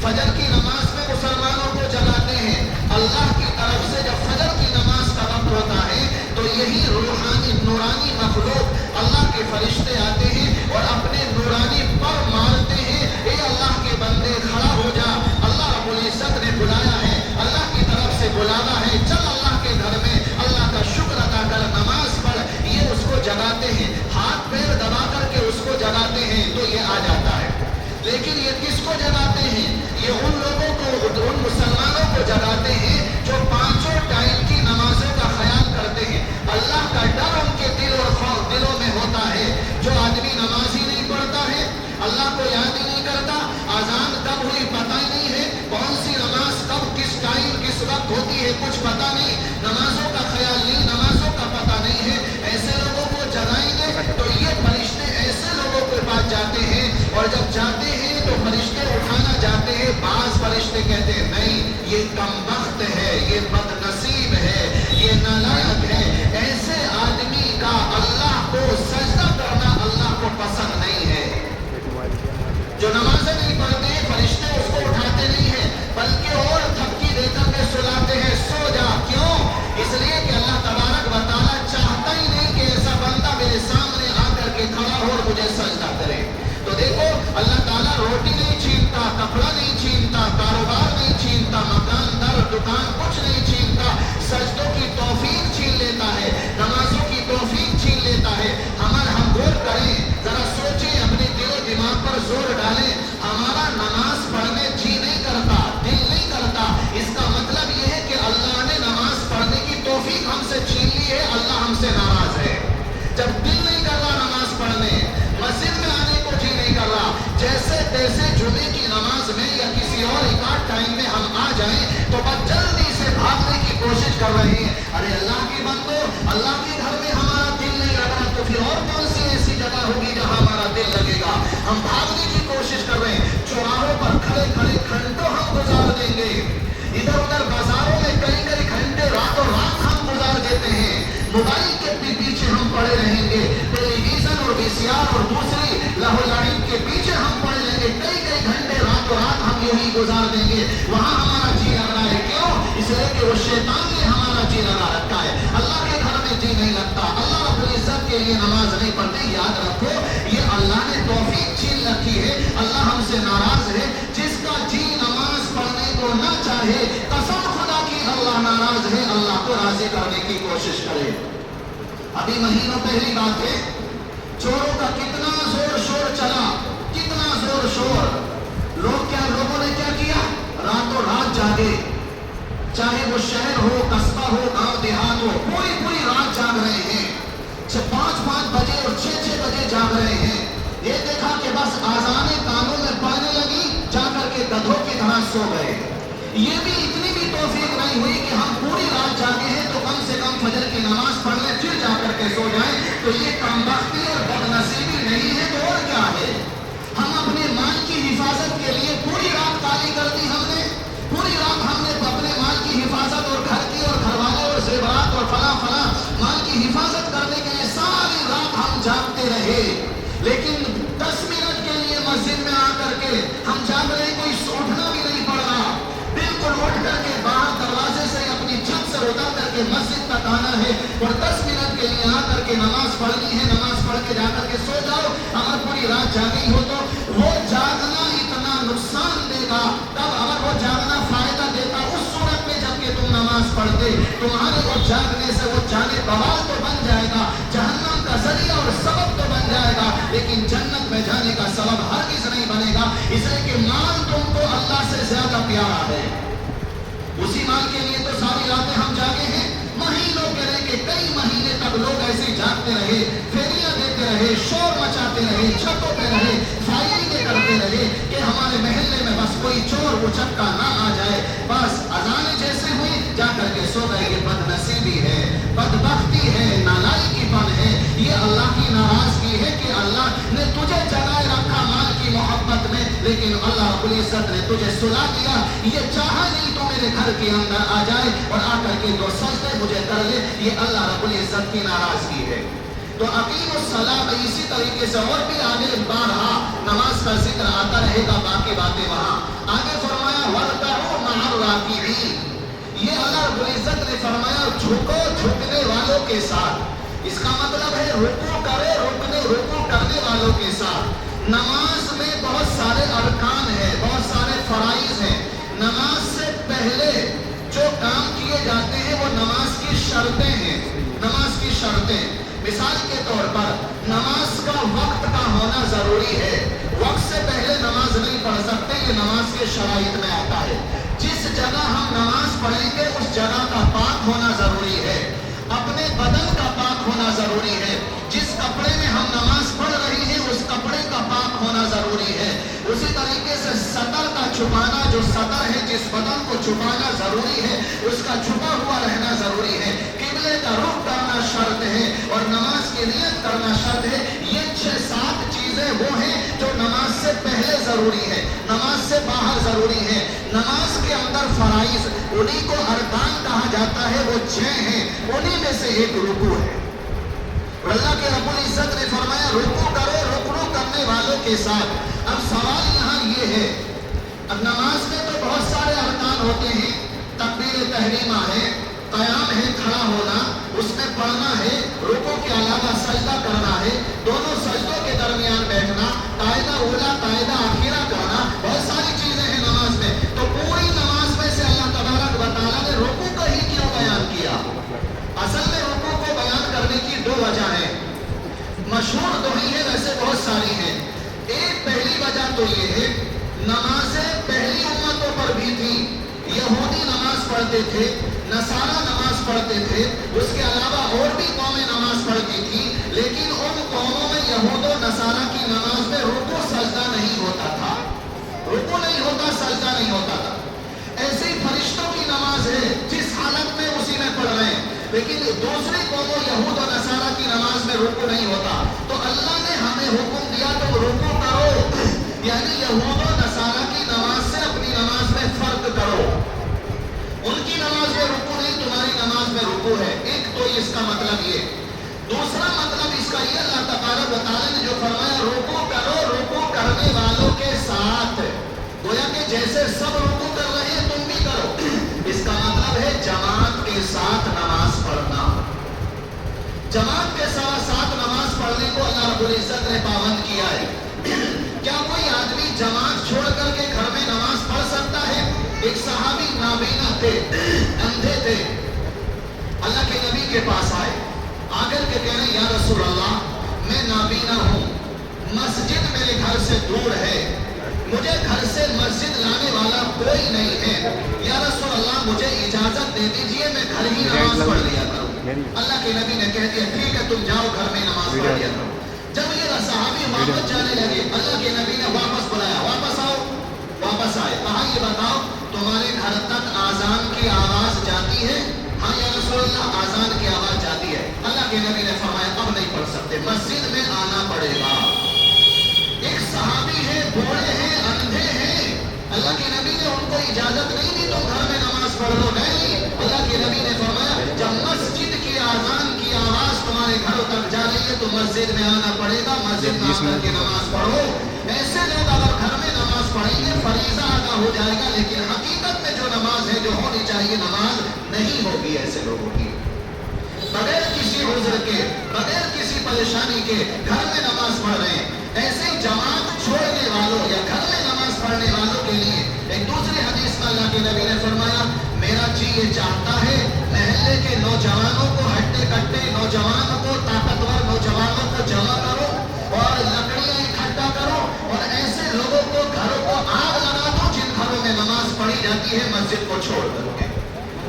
فجر کی نماز میں مسلمانوں کو جگاتے ہیں۔ اللہ کی طرف سے جب فجر کی نماز کا وقت ہوتا ہے تو یہی روحانی نورانی مخلوق اللہ کے فرشتے آتے ہیں اور اپنے نورانی پر مارتے ہیں، اے اللہ کے بندے کھڑا ہو جا، اللہ رب العزت نے بلایا ہے، اللہ کی طرف سے بلاوا ہے، چل اللہ کے گھر میں اللہ کا شکر ادا کر، نماز پڑھ۔ یہ اس کو جگاتے ہیں، ہاتھ پیر دبا کر کے اس کو جگاتے ہیں تو یہ آ جاتا ہے۔ لیکن یہ کس کو جگاتے ہیں؟ یہ ان لوگوں کو، ان مسلمانوں کو جگاتے ہیں جو پانچوں ٹائم کی نمازوں کا خیال کرتے ہیں، اللہ کا ڈر ان کے دل اور خوف دلوں میں ہوتا ہے۔ جو آدمی نماز ہی نہیں پڑھتا ہے، اللہ کو یاد ہی نہیں کرتا، اذان کب ہوئی پتہ ہی نہیں ہے، کون سی نماز کب کس ٹائم کس وقت ہوتی ہے کچھ پتہ نہیں، نمازوں کا خیال نہیں، نمازوں کا پتہ نہیں ہے، ایسے لوگوں کو جگائیں گے تو یہ فرشتے ایسے لوگوں کے پاس جاتے ہیں، اور جب جاتے ہیں تو فرشتے اٹھانا جاتے ہیں، بعض فرشتے کہتے ہیں نہیں یہ کمبخت ہے، یہ بد نصیب ہے، یہ نالائق ہے، ایسے آدمی کا اللہ کو سجدہ کرنا اللہ کو پسند نہیں ہے۔ جو نمازیں نہیں پڑھتے ہیں فرشتے اس کو اٹھاتے نہیں ہیں، بلکہ اور تھپکی دے کر کے سلاتے ہیں، سو جا۔ کیوں؟ اس لیے کہ اللہ تبارک و تعالیٰ چاہتا ہی نہیں کہ ایسا بندہ میرے سامنے آ کر کے کھڑا ہو اور مجھے سجدہ کرے۔ تو دیکھو اللہ تعالیٰ روٹی نہیں چھینتا، کپڑا نہیں چھینتا، کاروبار نہیں چھینتا، مکان در دکان کچھ نہیں چھینتا، سجدوں کی توفیق چھین لیتا ہے، نمازوں کی توفیق چھین لیتا ہے۔ ہم غور کریں، ذرا سوچیں، اپنے دل و دماغ پر زور ڈالیں، ہمارا نماز پڑھنے جی نہیں کرتا، دل نہیں کرتا، اس کا مطلب یہ ہے کہ اللہ نے نماز پڑھنے کی توفیق ہم سے چھین لی ہے، اللہ ہم سے ناراض ہے۔ جب دل نہیں کر رہا نماز پڑھنے، مسجد میں آنے کو جی نہیں کر رہا، جیسے تیسے جمعے کی نماز میں یا کسی اور ایک آدھ ٹائم میں ہم آ جائیں تو بس جلدی سے بھاگنے کی کوشش کر رہے ہیں۔ ارے اللہ کے بندو، اللہ کے گھر میں ہمارا دل نہیں لگا تو پھر اور کون سی ایسی جگہ ہوگی جہاں ہمارا دل لگے گا؟ ہم بھاگنے کی کوشش کر رہے ہیں، چوراہوں پر کھڑے کھڑے گھنٹوں ہم گزار دیں گے، ادھر ادھر بازاروں میں کئی کئی گھنٹے راتوں رات ہم گزار دیتے ہیں، موبائل کے پیچھے ہم پڑے رہیں گے، ٹیلی ویژن اور وی سی آر اور دوسری لہو لڑائی کے پیچھے ہم پڑے رہیں گے، کئی کئی گھنٹے راتوں رات ہم یہی گزار دیں گے، وہاں ہمارا جی لگ رہا ہے۔ کیوں؟ اس لیے کہ وہ شیطان نے ہمارا جی لگا رکھا ہے، اللہ کے گھر میں جی نہیں لگتا، اللہ رب العزت کے لیے نماز نہیں پڑھتے۔ یاد رکھو یہ اللہ نے توفیق چھین رکھی ہے، اللہ ہم سے ناراض ہے۔ جس کا جی نماز پڑھنے کو نہ چاہے، قسم خدا کی اللہ ناراض ہے، اللہ کو راضی کرنے کی کوشش کرے۔ ابھی مہینوں پہلی بات ہے، چوروں کا کتنا زور شور چلا، کتنا زور شور، لوگوں نے کیا کیا؟ راتوں رات جاگے، چاہے وہ شہر ہو، قصبہ ہو، گاؤں دیہات ہو، پوری رات جاگ رہے ہیں، 5 بجے اور 6 بجے جاگ رہے ہیں۔ یہ دیکھا کہ بس آذانیں کانوں میں پڑنے لگی، جا کر کے گدھوں کی طرح سو گئے۔ یہ بھی اتنی بھی توفیق نہیں ہوئی کہ ہم پوری رات جاگے ہیں تو کم سے کم فجر کی نماز پڑھ لیں پھر جا کر کے سو جائیں، تو یہ کمبختی اور بدنصیبی نہیں ہے تو اور کیا ہے؟ ہم اپنے مال کی حفاظت کے لیے پوری رات کالی کر دی، ہم نے پوری رات ہم نے اپنے مال کی حفاظت اور گھر کی اور گھر والے اور زیورات اور فلاں مال کی حفاظت کرنے کے لیے ساری رات ہم جاگتے رہے، لیکن 10 منٹ کے لیے مسجد میں آ کر کے ہم جاگ رہے، کوئی اٹھنا بھی نہیں پڑ رہا، بالکل اٹھ کر کے باہر دروازے سے اپنی چھت سے اتر کر کے مسجد تک آنا ہے اور 10 منٹ کے لیے آ کر کے نماز پڑھنی ہے، نماز پڑھ کے جا کر کے سو جاؤ، اگر پوری رات रहे, तुम्हारे वो जागने से वो जाने बवाल तो बन जाएगा, जहन्नम का जरिया और सबब तो बन जाएगा, लेकिन जन्नत में जाने का सबब हरगिज़ नहीं बनेगा, इसलिए कि माल तुमको अल्लाह से ज्यादा प्यारा है। उसी माल के लिए तो सारी रातें हम जागे हैं, महीनों के रह के कई महीने तक लोग ऐसे जागते रहे, फेरियां देते रहे, शोर मचाते रहे, छतों पे रहे, फायरिंग करते रहे कि हमारे महल्ले में बस कोई चोर उचक्का ना आ जाए, बस अजान जैसे हुई जाकर के सो गए। ये बदनसीबी है, बदबख्ती है, नालायकीपन है, ये अल्लाह की नाराजगी है कि अल्लाह ने तुझे जगाए रखा माल की मोहब्बत में, लेकिन अल्लाह रब्बुल इज्जत ने तुझे सुला दिया, ये चाहा नहीं तो मेरे घर के अंदर आ जाए और आकर के दो सजदे मुझे कर ले, ये अल्लाह रब्बुल इज्जत की नाराजगी है। तो अकीमुस सलात, इसी तरीके से और भी आगे बारहा नमाज का जिक्र आता रहेगा, बाकी बातें वहां आगे फरमाया वरकऊ मअर राकिईन, ये अल्लाह रब्बुल इज्जत ने फरमाया झुको झुकने वालों के साथ। इसका मतलब है रुकू करे रुकू करने वालों के साथ। नमाज में बहुत सारे अरकान है, बहुत सारे फराइज हैं। नमाज से पहले जो काम किए जाते हैं वो नमाज की शर्तें हैं, नमाज की शर्तें। मिसाल के तौर पर नमाज का वक्त का होना जरूरी है, वक्त से पहले नमाज नहीं पढ़ सकते, ये नमाज के शराइत में आता है। जिस जगह हम नमाज पढ़ेंगे उस जगह का पाक होना जरूरी है, अपने बदन का पाक होना जरूरी है, जिस कपड़े में हम नमाज पढ़ रही है उस कपड़े का पाक होना जरूरी है। उसी तरीके से सतर का छुपाना, जो सतर है जिस बदन को छुपाना जरूरी है उसका छुपा हुआ रहना जरूरी है। किबले का रुख करना शर्त है और नमाज की नियत करना शर्त है। ये 6-7 चीजें वो हैं जो नमाज से पहले जरूरी है, नमाज से बाहर जरूरी है। नमाज के अंदर फराइज, उन्हीं को अरकान कहा जाता है, वो 6 हैं, उन्हीं में से एक रुकू है। अल्लाह के रब्बुल इज्जत ने फरमाया रुकू करो रुकू करने वालों के साथ। अब सवाल यहाँ ये है, अब नमाज में तो बहुत सारे अरकान होते हैं, तकबीर तहरीमा है, क़याम है खड़ा होना, उसमें पढ़ना है, रुकू के अलावा सजदा करना है, दोनों सजदों के दरमियान बैठना, कायदा उला कायदा आखिरा करना, बहुत सारी चीजें हैं नमाज में। तो पूरी नमाज में से अल्लाह तबारक व तआला ने रुकू को ही क्यों बयान किया? असल में रुकू को बयान करने की 2 वजह है, मशहूर 2 ही है, वैसे बहुत सारी हैं। एक पहली वजह तो ये है, नमाजें पहली उम्मतों पर भी थी, यहूदी नमाज पढ़ते थे, नसारा नमाज पढ़ते थे, उसके अलावा और भी कौमें नमाज पढ़ती थी, लेकिन उन कौमों में यहूदो नसारा की नमाज में रुकू सजदा नहीं होता था, रुकू नहीं होता, सजदा नहीं होता था। ऐसे ही फरिश्तों की नमाज है, जिस हालत में उसी में पढ़ रहे हैं, लेकिन दूसरी कौमों यहूद और नसारा की नमाज में रुकू नहीं होता। तो अल्लाह ने हमें हुक्म दिया तुम रुकू करो, यानी यहूद और नसारा की नमाज से अपनी नमाज में फर्क करो। उनकी नमाज में रुकू नहीं, तुम्हारी नमाज में रुकू है। एक तो इसका मतलब ये। दूसरा मतलब इसका ये, अल्लाह तबारक व तआला ने जो फरमाया रुकू करो रुकू करने वालों के साथ, गोया कि जैसे सब रुकू कर रहे हैं तुम भी करो। इसका मतलब है जमात के साथ नमाज पढ़ना। जमात के साथ नमाज पढ़ने को अल्लाह रब्बुल इज्जत ने पाबंद किया है। क्या कोई आदमी जमात छोड़ करके घर में नमाज पढ़ सकता है? एक सहाबी नाबीना थे, अंधे थे, अल्लाह के नबी के पास आए, आकर के कह रहे या रसूल अल्लाह, मैं नाबीना हूँ, मस्जिद मेरे घर से दूर है, मुझे घर से मस्जिद लाने वाला कोई नहीं है, या रसूल अल्लाह मुझे इजाजत दे दीजिए, मैं घर ही नमाज पढ़ लिया करूँ। अल्लाह के नबी ने कह दिया ठीक है तुम जाओ घर में नमाज पढ़ लिया करो। जब ये सहाबी वापस जाने लगे, अल्लाह के नबी ने वापस बुलाया, वापस आओ। वापस आए, कहा ये बताओ तुम्हारे घर तक आजान की आवाज जाती है? हाँ या रसूल अल्लाह आजान की आवाज जाती है। अल्लाह के नबी ने फरमाया अब नहीं पढ़ सकते, मस्जिद में आना पड़ेगा। एक सहाबी है, बूढ़े हैं, अंधे हैं, अल्लाह के नबी ने उनको इजाजत नहीं दी तुम घर में नमाज पढ़ लो, नहीं। अल्लाह के नबी ने फरमाया जब मस्जिद की आजान की आवाज तुम्हारे घरों तक जा रही है तो मस्जिद में आना पड़ेगा, मस्जिद में आकर के नमाज पढ़ो। ऐसे लोग अगर घर में नमाज पढ़ेंगे फरीजा अदा हो जाएगा, लेकिन हकीकत में जो नमाज है जो होनी चाहिए नमाज नहीं होगी ऐसे लोगों की। बगैर किसी उज़्र के, बगैर किसी परेशानी के घर में नमाज पढ़ रहे हैं। ऐसे जमात छोड़ने वालों या घर में नमाज पढ़ने वालों के लिए ایک دوسری حدیث میں اللہ کے نبی نے فرمایا میرا جی یہ چاہتا ہے محلے کے نوجوانوں کو ہٹے کٹے نوجوانوں کو طاقتور نوجوانوں کو جمع کرو اور لکڑیاں اکٹھا کرو اور ایسے لوگوں کو گھروں کو آگ لگا دو جن گھروں میں نماز پڑھی جاتی ہے مسجد کو چھوڑ کر کے.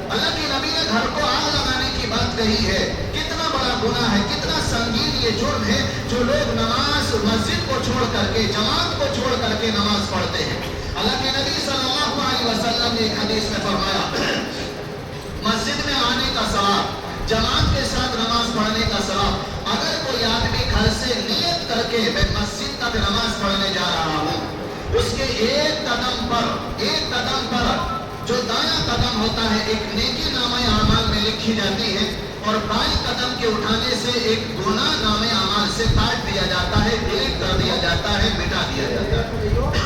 اللہ کے نبی نے گھر کو آگ لگانے کی بات کہی ہے. کتنا بڑا گناہ ہے, کتنا سنگین یہ جرم ہے جو لوگ نماز مسجد کو چھوڑ کر کے جماعت کو چھوڑ کر کے نماز پڑھتے ہیں. اللہ کے نبی صلی اللہ علیہ وسلم نے ایک حدیث میں فرمایا مسجد میں آنے کا ثواب, جماعت کے ساتھ نماز پڑھنے کا ثواب, اگر کوئی آدمی گھر سے نیت کر کے میں مسجد تک نماز پڑھنے جا رہا ہوں, اس کے ایک قدم پر جو دایاں قدم ہوتا ہے ایک نیکی نامہ اعمال میں لکھی جاتی ہے اور بائیں قدم کے اٹھانے سے ایک گناہ نامہ اعمال سے کاٹ دیا جاتا ہے, ڈیلیٹ کر دیا جاتا ہے, مٹا دیا جاتا ہے.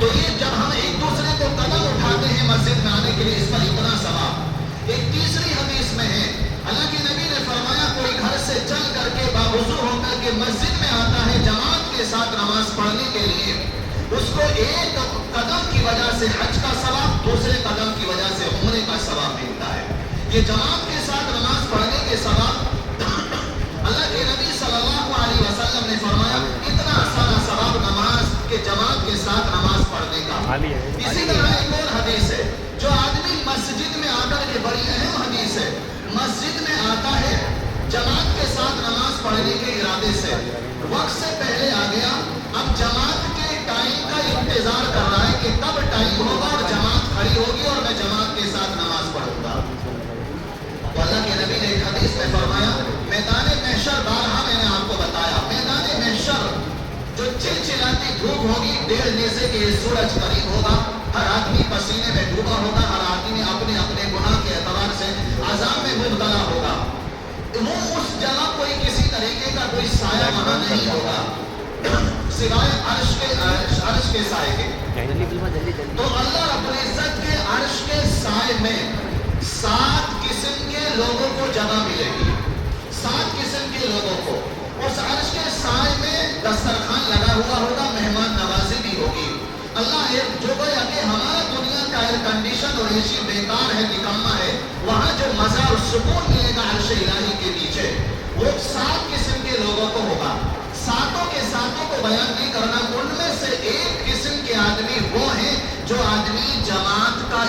تو یہ جب ہم ایک دوسرے کو قدم اٹھاتے ہیں مسجد میں آنے کے لیے اس پر اتنا ثواب. ایک تیسری حدیث میں ہے اللہ کے نبی نے فرمایا کوئی گھر سے چل کر کے باوضو ہو کر کے مسجد میں آتا ہے جماعت کے ساتھ نماز پڑھنے کے لیے, اس کو ایک قدم کی وجہ سے حج کا ثواب, دوسرے قدم کی وجہ سے عمرے کا ثواب ملتا ہے. یہ جماعت کے ساتھ نماز پڑھنے کے ثواب اللہ کے نبی صلی اللہ علیہ وسلم نے فرمایا اتنا سارا ثواب نماز کے جماعت کے ساتھ نماز پڑھنے کا. اسی طرح ایک اور حدیث ہے جو آدمی مسجد میں آ کر کے, بڑی اہم حدیث ہے, مسجد میں آتا ہے جماعت کے ساتھ نماز پڑھنے کے ارادے سے, وقت سے پہلے آ گیا, اب جماعت کے ٹائم کا انتظار کر رہا ہے کہ کب ٹائم ہوگا اور جماعت کھڑی ہوگی اور میں جماعت کے ساتھ نماز پڑھوں گا. تو اللہ کے نبی نے ایک حدیث میں فرمایا میدان محشر, بارہا میں نے آپ کو بتایا, میدان محشر جو چلچلاتی دھوپ ہوگی, 1.5 نیزے کے سورج قریب ہوگا, ہر آدمی پسینے میں ڈوبا ہوگا, ہر آدمی اپنے اپنے گناہ کے اعتبار سے عذاب میں مبتلا ہوگا. وہ اس جگہ کوئی کسی طریقے کا کوئی سایہ وہاں نہیں ہوگا سوائے عرش کے سائے کے. تو اللہ رب العزت کے عرش کے سائے میں 7 قسم کے لوگوں کو جگہ ملے گی, 7 قسم کے لوگوں کو. اس عرش کے سائے میں دسترخوان لگا ہوا ہوگا, مہمان نوازی بھی ہوگی. اللہ جو گویا کہ ہمارا دنیا کا ایئر کنڈیشن اور اے سی بیکار ہے, نکما ہے, وہاں جو مزہ اور سکون ملے گا عرش الہی کے نیچے وہ 7 قسم کے لوگوں کو ہوگا. ساتوں کے ساتوں کو بیان نہیں کرنا, ان میں سے ایک قسم کے آدمی وہ ہیں جو آدمی جماعت کا